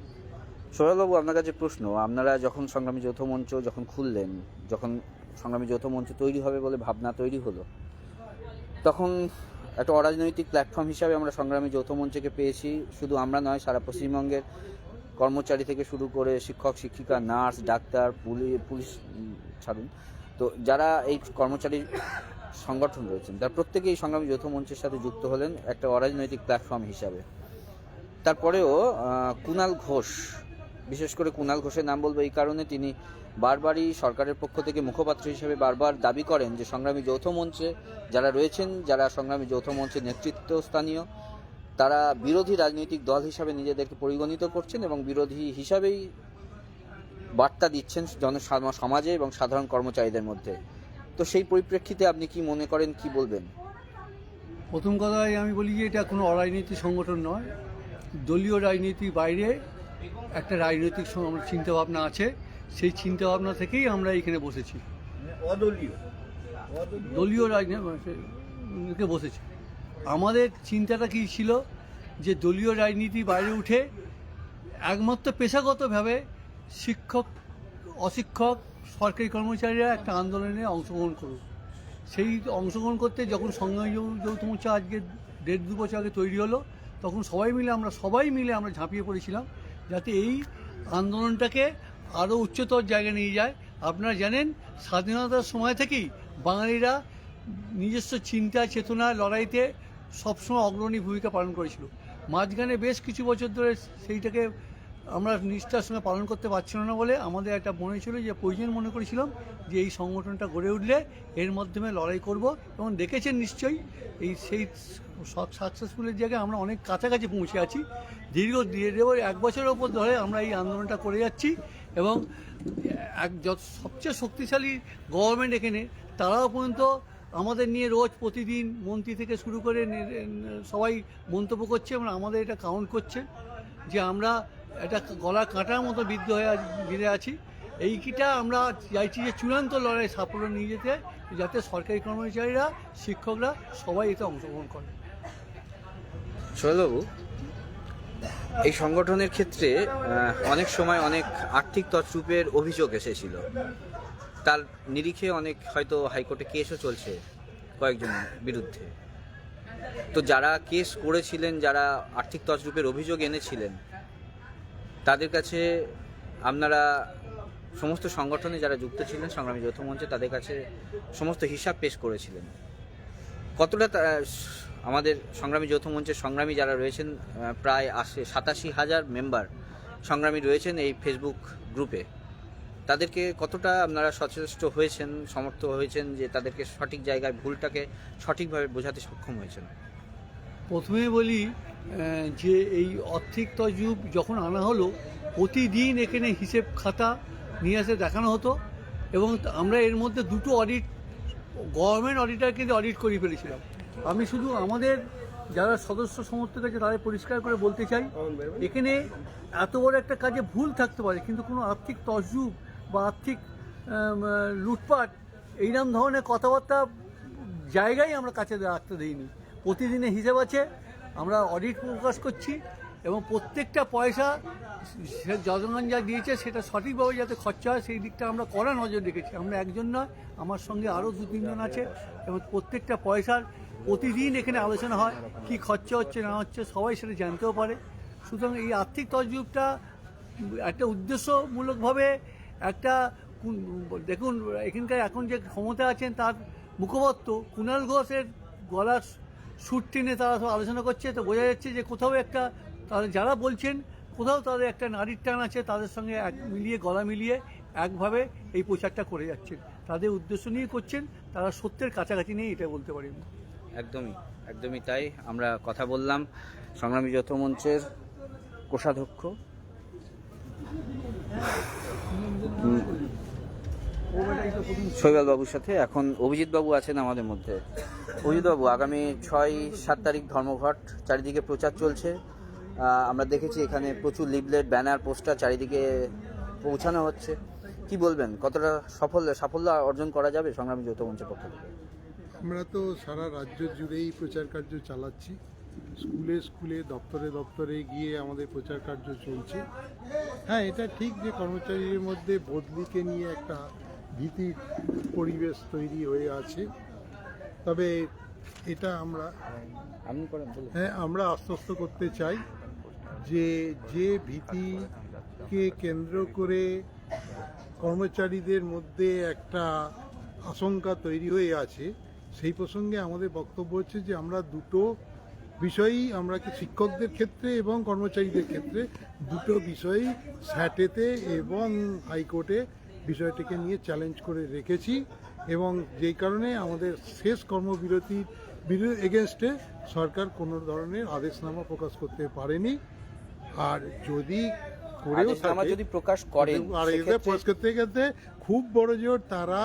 শৈবালবাবু, আপনার কাছে প্রশ্ন, আপনারা যখন সংগ্রামী যৌথ মঞ্চ যখন খুললেন, যখন সংগ্রামী যৌথ মঞ্চ তৈরি হবে বলে ভাবনা তৈরি হলো, তখন একটা অরাজনৈতিক প্ল্যাটফর্ম হিসাবে আমরা সংগ্রামী যৌথ মঞ্চকে পেয়েছি। শুধু আমরা নয়, সারা পশ্চিমবঙ্গের কর্মচারী থেকে শুরু করে শিক্ষক, শিক্ষিকা, নার্স, ডাক্তার, পুলিশ ছাড়ুন, তো যারা এই কর্মচারী সংগঠন রয়েছেন, তার প্রত্যেকেই সংগ্রামী যৌথ মঞ্চের সাথে যুক্ত হলেন একটা অরাজনৈতিক প্ল্যাটফর্ম হিসাবে। তারপরেও কুণাল ঘোষ, বিশেষ করে কুণাল ঘোষের নাম বলবো এই কারণে, তিনি বারবারই সরকারের পক্ষ থেকে মুখপাত্র হিসেবে বারবার দাবি করেন যে সংগ্রামী যৌথ মঞ্চে যারা রয়েছেন, যারা সংগ্রামী যৌথ মঞ্চের নেতৃত্বস্থানীয়, তারা বিরোধী রাজনৈতিক দল হিসাবে নিজেদেরকে পরিগণিত করছেন এবং বিরোধী হিসাবেই বার্তা দিচ্ছেন সমাজে এবং সাধারণ কর্মচারীদের মধ্যে। তো সেই পরিপ্রেক্ষিতে আপনি কি মনে করেন, কি বলবেন? প্রথম কথায় আমি বলি যে এটা কোনো অরাজনৈতিক সংগঠন নয়, দলীয় রাজনীতির বাইরে একটা রাজনৈতিক আমার চিন্তাভাবনা আছে, সেই চিন্তাভাবনা থেকেই আমরা এখানে বসেছি, দলীয় রাজনীতি বসেছি। আমাদের চিন্তাটা কী ছিল যে দলীয় রাজনীতি বাইরে উঠে একমাত্র পেশাগতভাবে শিক্ষক, অশিক্ষক, সরকারি কর্মচারীরা একটা আন্দোলনে অংশগ্রহণ করুক। সেই অংশগ্রহণ করতে যখন সংগ্রামী যৌথ মঞ্চ আজকে 1.5-2 বছর আগে তৈরি হলো, তখন সবাই মিলে আমরা ঝাঁপিয়ে পড়েছিলাম যাতে এই আন্দোলনটাকে আরও উচ্চতর জায়গায় নিয়ে যায়। আপনারা জানেন, স্বাধীনতার সময় থেকেই বাঙালিরা নিজস্ব চিন্তা, চেতনা, লড়াইতে সবসময় অগ্রণী ভূমিকা পালন করেছিল। মাঝখানে বেশ কিছু বছর ধরে সেইটাকে আমরা নিষ্ঠার সঙ্গে পালন করতে পারছিলাম না বলে আমাদের একটা মনে ছিল যে প্রয়োজন মনে করেছিলাম যে এই সংগঠনটা গড়ে উঠলে এর মাধ্যমে লড়াই করব, এবং দেখেছেন নিশ্চয়ই সেই সাকসেসফুলের জায়গায় আমরা অনেক কাছাকাছি পৌঁছে আছি। দীর্ঘ 1 বছরের ওপর ধরে আমরা এই আন্দোলনটা করে যাচ্ছি, এবং সবচেয়ে শক্তিশালী গভর্নমেন্ট এখানে, তারাও পর্যন্ত আমাদের নিয়ে রোজ প্রতিদিন মন্ত্রী থেকে শুরু করে সবাই মন্তব্য করছে এবং আমাদের এটা কাউন্ট করছে যে আমরা এটা গলা কাটার মতো বিদ্ধ হয়ে ঘিরে আছি। এইটা আমরা চাইছি যে চূড়ান্ত লড়াই সাফল্য নিয়ে যেতে, যাতে সরকারি কর্মচারীরা, শিক্ষকরা সবাই এতে অংশগ্রহণ করে। শৈলবাবু, এই সংগঠনের ক্ষেত্রে অনেক সময় অনেক আর্থিক তছরূপের অভিযোগ এসেছিল, তার নিরিখে অনেক হয়তো হাইকোর্টে কেসও চলছে কয়েকজনের বিরুদ্ধে। তো যারা কেস করেছিলেন, যারা আর্থিক তছরূপের অভিযোগ এনেছিলেন, তাদের কাছে আপনারা সমস্ত সংগঠনে যারা যুক্ত ছিলেন সংগ্রামী যৌথ মঞ্চে, তাদের কাছে সমস্ত হিসাব পেশ করেছিলেন। কতটা আমাদের সংগ্রামী যৌথ মঞ্চের সংগ্রামী যারা রয়েছেন, প্রায় 87,000 মেম্বার সংগ্রামী রয়েছেন এই ফেসবুক গ্রুপে, তাদেরকে কতটা আপনারা সচেষ্ট হয়েছেন, সমর্থ হয়েছেন যে তাদেরকে সঠিক জায়গায় ভুলটাকে সঠিকভাবে বোঝাতে সক্ষম হয়েছেন? প্রথমে বলি যে এই আর্থিক তছরূপ যখন আনা হলো, প্রতিদিন এখানে হিসেব খাতা নিয়ে এসে দেখানো হতো, এবং আমরা এর মধ্যে 2টো অডিট, গভর্নমেন্ট অডিটারকে অডিট করিয়ে ফেলেছিলাম। আমি শুধু আমাদের যারা সদস্য সমর্থক আছে তাদের পরিষ্কার করে বলতে চাই, এখানে এত বড় একটা কাজে ভুল থাকতে পারে, কিন্তু কোনো আর্থিক তছরূপ বা আর্থিক লুটপাট এইরকম ধরনের কথাবার্তা জায়গায় আমরা কাছে রাখতে দিইনি। প্রতিদিনের হিসাব আছে, আমরা অডিট প্রকাশ করছি এবং প্রত্যেকটা পয়সা সে জনগণ যা দিয়েছে সেটা সঠিকভাবে যাতে খরচা হয় সেই দিকটা আমরা কড়া নজর রেখেছি। আমরা একজন নয়, আমার সঙ্গে আরও 2-3 জন আছে এবং প্রত্যেকটা পয়সার প্রতিদিন এখানে আলোচনা হয়, কি খরচা হচ্ছে না হচ্ছে সবাই সেটা জানতেও পারে। সুতরাং এই আর্থিক তছরূপটা একটা উদ্দেশ্যমূলকভাবে একটা দেখুন এখানকার এখন যে ক্ষমতা আছেন তার মুখপাত্র কুণাল ঘোষের গলার সুর টেনে তারা সব আলোচনা করছে, তো বোঝা যাচ্ছে যে কোথাও একটা তাদের যারা বলছেন কোথাও তাদের একটা নারীর টান আছে, তাদের সঙ্গে গলা মিলিয়ে একভাবে এই প্রচারটা করে যাচ্ছেন। তাদের উদ্দেশ্য নিয়ে করছেন, তারা সত্যের কাছাকাছি নেই, এটা বলতে পারি। একদমই তাই। আমরা কথা বললাম সংগ্রামী যৌথ মঞ্চের কোষাধ্যক্ষ শৈবাল বাবুর সাথে। এখন অভিজিৎ বাবু আছেন আমাদের মধ্যে। অভিজিৎ বাবু, আগামী 6-7 তারিখ ধর্মঘট, চারিদিকে প্রচার চলছে। আমরা দেখেছি এখানে প্রচুর লিফলেট, ব্যানার, পোস্টার চারিদিকে পৌঁছানো হচ্ছে। কি বলবেন, কতটা সাফল্য অর্জন করা যাবে সংগ্রামী যৌথ মঞ্চের পক্ষ থেকে? আমরা তো সারা রাজ্য জুড়েই প্রচার কার্য চালাচ্ছি, স্কুলে স্কুলে, দপ্তরে দপ্তরে গিয়ে আমাদের প্রচার কার্য চলছে। হ্যাঁ, এটা ঠিক যে কর্মচারীদের মধ্যে বদলিকে নিয়ে একটা ভীতির পরিবেশ তৈরি হয়ে আছে, তবে এটা আমরা আশ্বস্ত করতে চাই যে ভীতিকে কেন্দ্র করে কর্মচারীদের মধ্যে একটা আশঙ্কা তৈরি হয়ে আছে, সেই প্রসঙ্গে আমাদের বক্তব্য হচ্ছে যে আমরা দুটো বিষয়ই, আমরা কি শিক্ষকদের ক্ষেত্রে এবং কর্মচারীদের ক্ষেত্রে দুটো বিষয়ই স্যাটেতে এবং হাইকোর্টে বিষয়টিকে নিয়ে চ্যালেঞ্জ করে রেখেছি এবং যেই কারণে আমাদের শেষ কর্মবিরতির এগেনস্টে সরকার কোনো ধরনের আদেশনামা প্রকাশ করতে পারেনি। আর যদি করেও যদি প্রকাশ করেন, আর এদের প্রকাশ করতে গেলে খুব বড় জোর তারা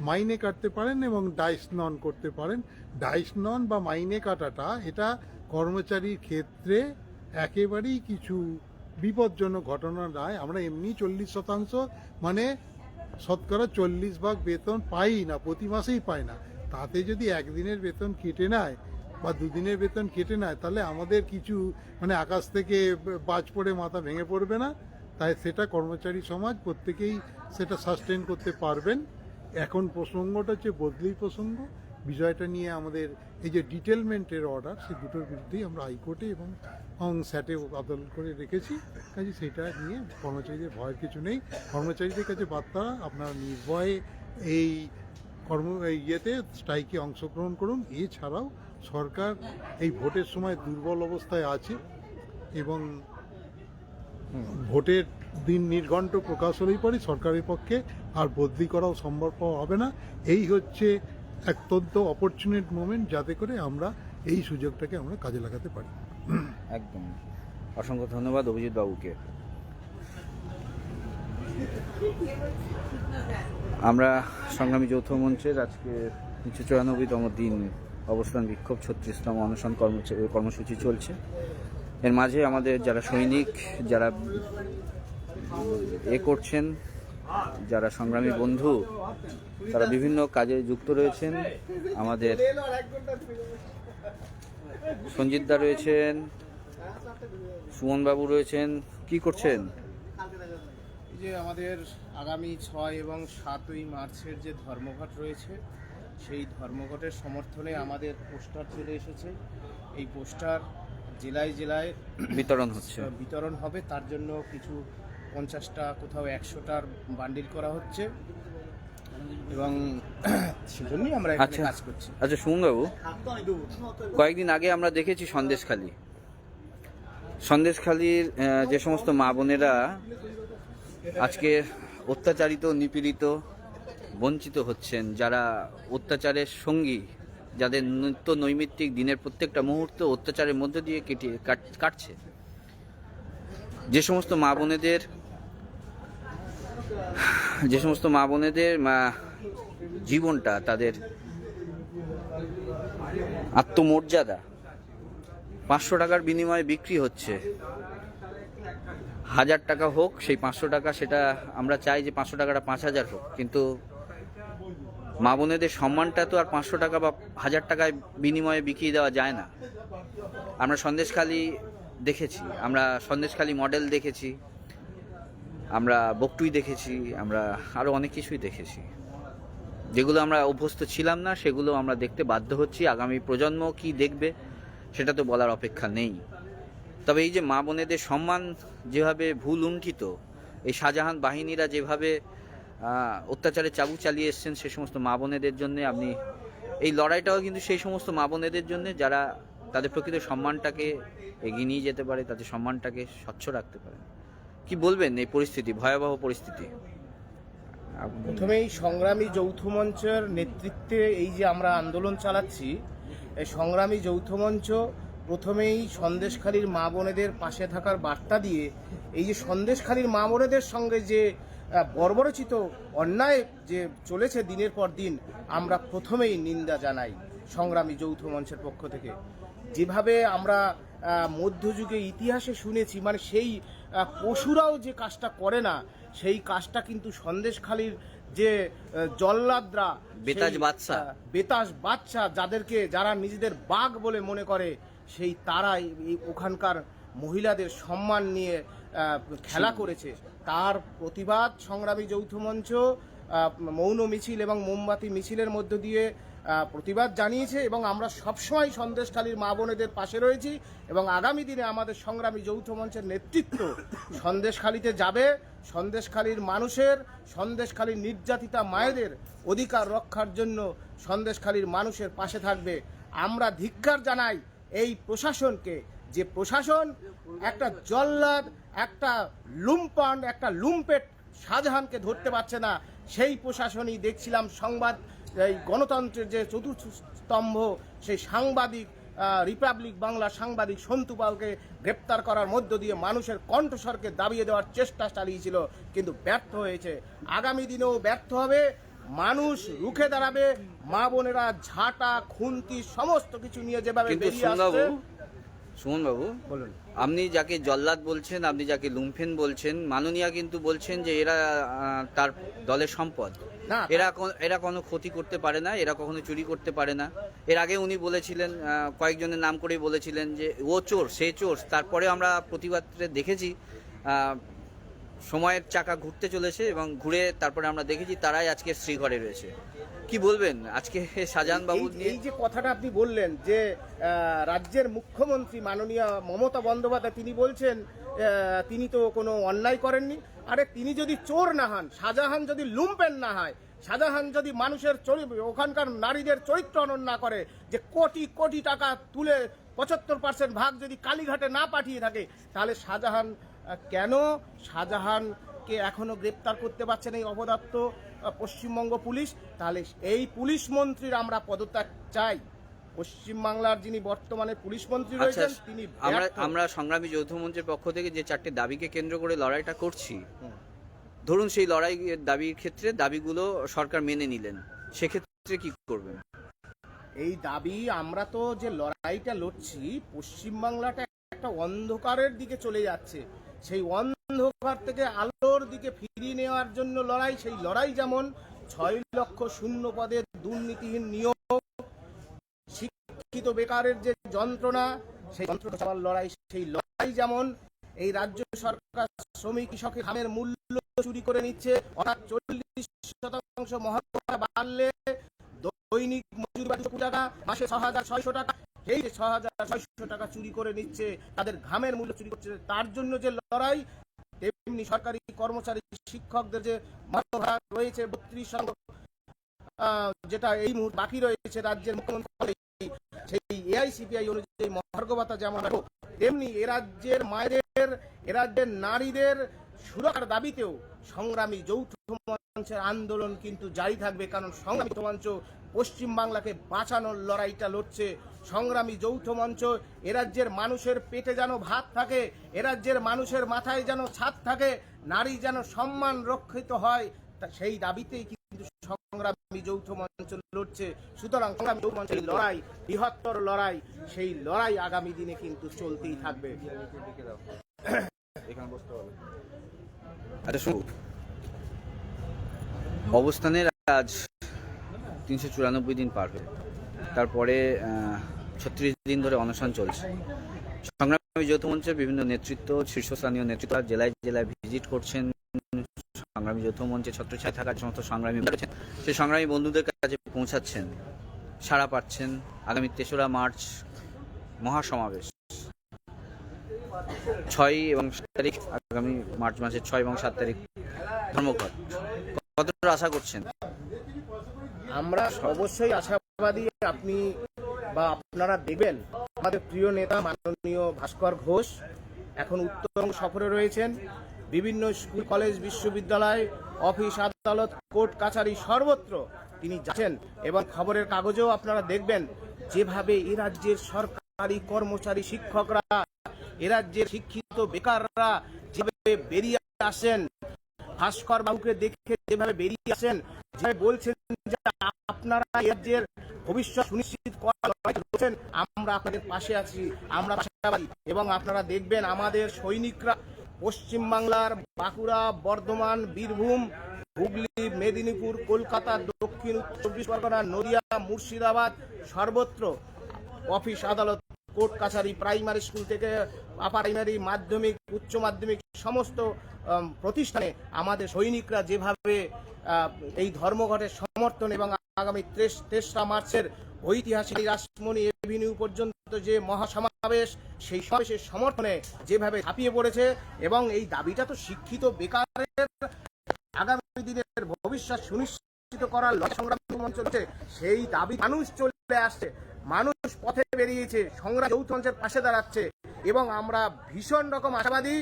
মাইনে কাটতে পারেন এবং ডাইস নন করতে পারেন। ডাইস নন বা মাইনে কাটাটা এটা কর্মচারীর ক্ষেত্রে একেবারেই কিছু বিপজ্জনক ঘটনা নয়। আমরা এমনি 40% মানে শতকরা 40 ভাগ বেতন পাই না, প্রতি মাসেই পাই না। তাতে যদি একদিনের বেতন কেটে নেয় বা দুদিনের বেতন কেটে নেয় তাহলে আমাদের কিছু মানে আকাশ থেকে বাজ পড়ে মাথা ভেঙে পড়বে না। তাই সেটা কর্মচারী সমাজ প্রত্যেকেই সেটা সাস্টেন করতে পারবেন। এখন প্রসঙ্গটা হচ্ছে বদলি প্রসঙ্গ। বিষয়টা নিয়ে আমাদের এই যে ডিটেলমেন্টের অর্ডার, সেই দুটোর বিরুদ্ধেই আমরা হাইকোর্টে এবং স্যাটে আদালত করে রেখেছি। কাজে সেটা নিয়ে কর্মচারীদের ভয়ের কিছু নেই। কর্মচারীদের কাছে বার্তা, আপনারা নির্ভয়ে এই ইয়েতে স্ট্রাইকে অংশগ্রহণ করুন। এছাড়াও সরকার এই ভোটের সময় দুর্বল অবস্থায় আছে এবং ভোটের দিন নির্ঘণ্ট প্রকাশ হলেই পরে সরকারের পক্ষে আর বদলি করাও সম্ভব হবে না। এই হচ্ছে অত্যন্ত অপরচুনিট মোমেন্ট, যাতে করে আমরা এই সুযোগটাকে আমরা কাজে লাগাতে পারি। একদম, অসংখ্য ধন্যবাদ অভিজিৎ বাবুকে। আমরা সংগ্রামী যৌথ মঞ্চের আজকে 394তম দিন অবস্থান বিক্ষোভ 36তম অনশন কর্মসূচি চলছে। এর মাঝে আমাদের যারা সৈনিক, যারা করছেন, যারা সংগ্রামী বন্ধু, তারা বিভিন্ন কাজে যুক্ত রয়েছেন। আমাদের সঞ্জিতদা রয়েছেন, সুমনবাবু রয়েছেন। কি করছেন? যে আমাদের আগামী 6 এবং 7ই মার্চের যে ধর্মঘট রয়েছে, সেই ধর্মঘটের সমর্থনে আমাদের পোস্টার চলে এসেছে। এই পোস্টার জেলায় জেলায় বিতরণ হবে। তার জন্য কিছু 50টা, কোথাও 100টার বান্ডিল করা হচ্ছে এবং সেজন্যই আমরা এখানে কাজ করছি। আচ্ছা সুমনবাবু, কয়েকদিন আগে আমরা দেখেছি সন্দেশখালীর যে সমস্ত মা বোনেরা আজকে অত্যাচারিত, নিপীড়িত, বঞ্চিত হচ্ছেন, যারা অত্যাচারের সঙ্গী, যাদের নিত্য নৈমিত্তিক দিনের প্রত্যেকটা মুহূর্ত অত্যাচারের মধ্যে দিয়ে কাটছে, যে সমস্ত মা বোনেদের জীবনটা, তাদের আত্মমর্যাদা 500 টাকার বিনিময়ে বিক্রি হচ্ছে। 1000 টাকা হোক সেই 500 টাকা, সেটা আমরা চাই যে 500 টাকাটা 5000 হোক, কিন্তু মা বোনেদের সম্মানটা তো আর 500 টাকা বা 1000 টাকায় বিনিময়ে বিকিয়ে দেওয়া যায় না। আমরা সন্দেশখালি দেখেছি, আমরা সন্দেশখালি মডেল দেখেছি, আমরা বকটুই দেখেছি, আমরা আরও অনেক কিছুই দেখেছি। যেগুলো আমরা অভ্যস্ত ছিলাম না সেগুলো আমরা দেখতে বাধ্য হচ্ছি। আগামী প্রজন্ম কি দেখবে সেটা তো বলার অপেক্ষা নেই। তবে এই যে মা বোনেদের সম্মান যেভাবে ভুল লুণ্ঠিত, এই শাহজাহান বাহিনীরা যেভাবে অত্যাচারে চাবুক চালিয়ে এসছেন সে সমস্ত মা বোনেদের জন্য, আপনি এই লড়াইটাও কিন্তু সেই সমস্ত মা বোনেদের জন্য যারা তাদের প্রকৃত সম্মানটাকে এগিয়ে নিয়ে যেতে পারে, তাদের সম্মানটাকে স্বচ্ছ রাখতে পারে। কি বলবেন এই পরিস্থিতি, ভয়াবহ পরিস্থিতি? প্রথমেই সংগ্রামী যৌথ মঞ্চের নেতৃত্বে এই যে আমরা আন্দোলন চালাচ্ছি, এই সংগ্রামী যৌথ মঞ্চ প্রথমেই সন্দেশখালীর মা বোনেদের পাশে থাকার বার্তা দিয়ে এই যে সন্দেশখালীর মা বোনেদের সঙ্গে যে বর্বরচিত অন্যায় যে চলেছে দিনের পর দিন, আমরা প্রথমেই নিন্দা জানাই সংগ্রামী যৌথ মঞ্চের পক্ষ থেকে। যেভাবে আমরা মধ্যযুগে ইতিহাসে শুনেছি, মানে সেই পশুরাও যে কাজটা করে না, সেই কাজটা কিন্তু সন্দেশখালীর যে জল্লাদরা, বেতাজ বাদশা যারা নিজেদের বাঘ বলে মনে করে, সেই তারাই ওখানকার মহিলাদের সম্মান নিয়ে খেলা করেছে। তার প্রতিবাদ সংগ্রামী যৌথ মঞ্চ মৌন মিছিল এবং মোমবাতি মিছিলের মধ্য দিয়ে প্রতিবাদ জানিয়েছে, এবং আমরা সবসময় সন্দেশখালীর মা বোনেদের পাশে রয়েছি। এবং আগামী দিনে আমাদের সংগ্রামী যৌথ মঞ্চের নেতৃত্ব সন্দেশখালীতে যাবে, সন্দেশখালীর মানুষের, সন্দেশখালীর নির্যাতিতা মায়েদের অধিকার রক্ষার জন্য সন্দেশখালীর মানুষের পাশে থাকবে। আমরা ধিক্কার জানাই এই প্রশাসনকে, যে প্রশাসন একটা জল্লাদ, একটা লুম্পন, একটা লুম্পেট শাহজাহানকে ধরতে পারছে না। সেই প্রশাসনই দেখছিলাম সংবাদ, এই গণতন্ত্রের যে চতুর্থ স্তম্ভ, সেই সাংবাদিক, রিপাবলিক বাংলা সাংবাদিক সন্তু পালকে গ্রেপ্তার করার মধ্য দিয়ে মানুষের কণ্ঠস্বরকে দাবিয়ে দেওয়ার চেষ্টা চালিয়েছিল, কিন্তু ব্যর্থ হয়েছে। আগামী দিনেও ব্যর্থ হবে। মানুষ রুখে দাঁড়াবে। মা বোনেরা ঝাঁটা খুন্তি সমস্ত কিছু নিয়ে যেভাবে বেরিয়ে আসছে। সুমন বাবু বলুন, আপনি যাকে জল্লাদ বলছেন, আপনি যাকে লুম্ফেন বলছেন, মাননীয়া কিন্তু বলছেন যে এরা তার দলের সম্পদ, এরা কোনো ক্ষতি করতে পারে না, এরা কখনো চুরি করতে পারে না। এর আগে উনি বলেছিলেন, কয়েকজনের নাম করেই বলেছিলেন যে ও চোর, সে চোর। তারপরে আমরা প্রতিবাদে দেখেছি সময়ের চাকা ঘুরতে চলেছে এবং ঘুরে তারপরে আমরা দেখেছি তারাই আজকে শ্রীঘরে রয়েছে। কি বলবেন আজকে শাহজাহান বাবু নিয়ে? এই যে কথাটা আপনি বললেন যে রাজ্যের মুখ্যমন্ত্রী মাননীয় মমতা বন্দ্যোপাধ্যায় তিনি বলছেন তিনি তো কোনো অন্যায় করেননি। আরে তিনি যদি চোর না হন, শাহজাহান যদি লুম্পেন না হয়, শাহজাহান যদি মানুষের ওখানকার নারীদের চরিত্র হনন না করে, যে কোটি কোটি টাকা তুলে 75% ভাগ যদি কালীঘাটে না পাঠিয়ে থাকে, তাহলে শাহজাহান কেন শাহজাহানকে এখনো গ্রেপ্তার করতে পারছে না এই অপদার্থ পশ্চিমবঙ্গ পুলিশ? তাহলে এই পুলিশ মন্ত্রীর আমরা পদত্যাগ চাই। পশ্চিমবাংলার যিনি বর্তমানে পুলিশ মন্ত্রী রয়েছেন তিনি আমরা সংগ্রামী যৌথ মঞ্চের পক্ষ থেকে যে 4টে দাবিকে কেন্দ্র করে লড়াইটা করছি, ধরুন সেই লড়াই দাবির ক্ষেত্রে দাবিগুলো সরকার মেনে নিলেন, সেক্ষেত্রে কি করবেন? এই দাবি, আমরা তো যে লড়াইটা লড়ছি, পশ্চিমবাংলাটা একটা অন্ধকারের দিকে চলে যাচ্ছে, সেই অন্ধকার থেকে আলোর দিকে ফিরিয়ে নেওয়ার জন্য লড়াই। সেই লড়াই যেমন 6 লক্ষ শূন্য পদের দুর্নীতিহীন নিয়োগ, শিক্ষিত বেকারের যে যন্ত্রণা, সেই যন্ত্রণা চাওয়ার লড়াই। সেই লড়াই যেমন এই রাজ্য সরকার শ্রমিক কৃষকের ঘামের মূল্য চুরি করে নিচ্ছে, অর্থাৎ 40% মহার্ঘ বাড়লে দৈনিক মজুরি 200 টাকা, মাসে 6,600 টাকা, এই যে 6,600 টাকা চুরি করে নিচ্ছে, তাদের ঘামের মূল্য চুরি করছে, তার জন্য যে লড়াই। তেমনি সরকারি কর্মচারী শিক্ষকদের যে মহার্ঘ রয়েছে 32%, যেটা এই মুহূর্তে বাকি রয়েছে রাজ্যের মুখ্যমন্ত্রী, সেই এআইসিপিআই অনুযায়ী মহার্ঘ ভাতা যেমন, তেমনি এ রাজ্যের মায়েদের, এ রাজ্যের নারীদের সুরক্ষার দাবিতেও সংগ্রামী যৌথ মঞ্চের আন্দোলন কিন্তু জারি থাকবে। কারণ সংগ্রামী যৌথ মঞ্চ পশ্চিমবাংলাকে বাঁচানোর লড়াইটা লড়ছে। সংগ্রামী যৌথ মঞ্চ এ রাজ্যের মানুষের পেটে যেন ভাত থাকে, এ রাজ্যের মানুষের মাথায় যেন ছাদ থাকে, নারী যেন সম্মান রক্ষিত হয়, সেই দাবিতেই কিন্তু সংগ্রামী যৌথ মঞ্চ লড়ছে। সুতরাং সংগ্রামী যৌথ মঞ্চের লড়াই বৃহত্তর লড়াই, সেই লড়াই আগামী দিনে কিন্তু চলতেই থাকবে। অবস্থানের আজ 394 দিন পার হয়ে, তারপরে 36 দিন ধরে অনশন চলছে। সংগ্রামী যৌথ মঞ্চের বিভিন্ন নেতৃত্ব, শীর্ষস্থানীয় নেতৃত্ব জেলায় জেলায় ভিজিট করছেন। সংগ্রামী যৌথ মঞ্চে ছত্রছায়া থাকার সমস্ত সংগ্রামী রয়েছেন, সেই সংগ্রামী বন্ধুদের কাছে পৌঁছাচ্ছেন, সাড়া পাচ্ছেন। আগামী 3রা মার্চ মহাসমাবেশ, 6 এবং 7 তারিখ, আগামী মার্চ মাসের 6 এবং 7 তারিখ ধর্মঘট। কতটা আশা করছেন? আমরা অবশ্যই আশাবাদী। আপনি বা আপনারা দেখবেন আমাদের প্রিয় নেতা মাননীয় ভাস্কর ঘোষ এখন উত্তরবঙ্গ সফরে রয়েছেন। বিভিন্ন স্কুল, কলেজ, বিশ্ববিদ্যালয়, অফিস, আদালত, কোর্ট কাছারি সর্বত্র তিনি যাচ্ছেন এবং খবরের কাগজেও আপনারা দেখবেন যেভাবে এ রাজ্যের সরকারি কর্মচারী, শিক্ষকরা, এ রাজ্যের শিক্ষিত বেকাররা যেভাবে বেরিয়ে আসেন, ভাস্কর বাবুকে দেখে যেভাবে বেরিয়ে আসেন, যেভাবে বলছেন যে আপনারা এ রাজ্যের ভবিষ্যৎ সুনিশ্চিত করার লড়াই করছেন, আমরা আপনাদের পাশে আছি, আমরা আশাবাদী। এবং আপনারা দেখবেন আমাদের সৈনিকরা পশ্চিমবাংলার বাঁকুড়া, বর্ধমান, বীরভূম, হুগলি, মেদিনীপুর, কলকাতা, দক্ষিণ 24 পরগনা, নদিয়া, মুর্শিদাবাদ সর্বত্র অফিস, আদালত, কোর্ট কাছারি, প্রাইমারি স্কুল থেকে আপার প্রাইমারি, মাধ্যমিক, উচ্চ মাধ্যমিক সমস্ত প্রতিষ্ঠানে আমাদের সৈনিকরা যেভাবে এই ধর্মঘটের সমর্থন এবং আগামী 3রা মার্চের ঐতিহাসিক রাসমণি এভিনিউ পর্যন্ত যে মহাসমাবেশ, সেই সমাবেশের সমর্থনে যেভাবে ঝাঁপিয়ে পড়েছে এবং এই দাবিটা তো শিক্ষিত বেকারের আগামী দিনের ভবিষ্যৎ সুনিশ্চিত করার লড়াই সংগ্রাম চলছে, সেই দাবি মানুষ চলে আসছে, মানুষ পথে বেরিয়েছে, সংগ্রাম যৌথ মঞ্চের পাশে দাঁড়াচ্ছে এবং আমরা ভীষণ রকম আশাবাদী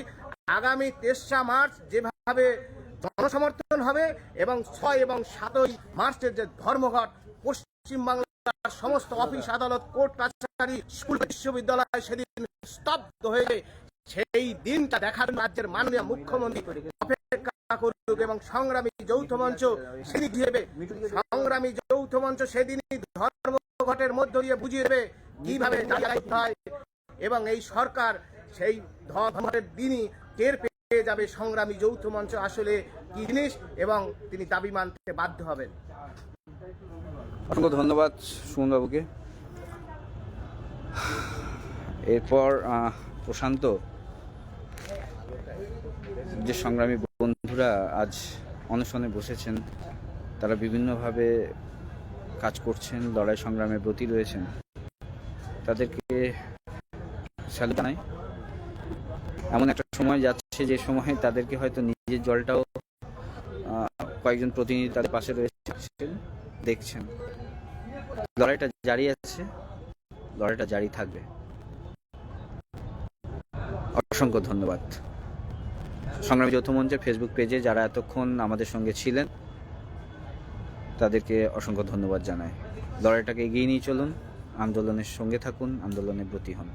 আগামী 3রা মার্চ যেভাবে জনসমর্থন হবে এবং 6 এবং 7 মার্চের যে ধর্মঘট, পশ্চিমবাংলার সমস্ত অফিস, আদালত, কোর্ট কাছারি, স্কুল, বিশ্ববিদ্যালয় সেদিন স্তব্ধ হয়ে সেই দিনটা দেখার রাজ্যের মাননীয় মুখ্যমন্ত্রী অপেক্ষা করুক এবং সংগ্রামী যৌথ মঞ্চ সেদিন হিসেবে সংগ্রামী যৌথ মঞ্চ সেদিনই ধর্মঘটের মধ্য দিয়ে বুঝিয়ে দেবে কিভাবে দাঁড়াতে হয় এবং এই সরকার সেই ধর্মঘটের দিনই টের পেয়ে যাবে সংগ্রামী যৌথ মঞ্চ আসলে কি জিনিস এবং তিনি দাবি মানতে বাধ্য হবেন। অসংখ্য ধন্যবাদ সুমনবাবুকে। এরপর প্রশান্ত, যে সংগ্রামী বন্ধুরা আজ অনশনে বসেছেন, তারা বিভিন্নভাবে কাজ করছেন, লড়াই সংগ্রামে ব্রতী রয়েছেন, তাদেরকে স্যালুট জানাই। এমন একটা সময় যাচ্ছে যে সময় তাদেরকে হয়তো নিজের জলটাও কয়েকজন প্রতিনিধি তাদের পাশে রয়েছেন, দেখছেন। লড়াইটা জারি আছে, লড়াইটা জারি থাকবে। অসংখ্য ধন্যবাদ। সংগ্রামী যৌথ মঞ্চের ফেসবুক পেজে যারা এতক্ষণ আমাদের সঙ্গে ছিলেন তাদেরকে অসংখ্য ধন্যবাদ জানাই। লড়াইটাকে এগিয়ে নিয়ে চলুন, আন্দোলনের সঙ্গে থাকুন, আন্দোলনে ব্রতী হন।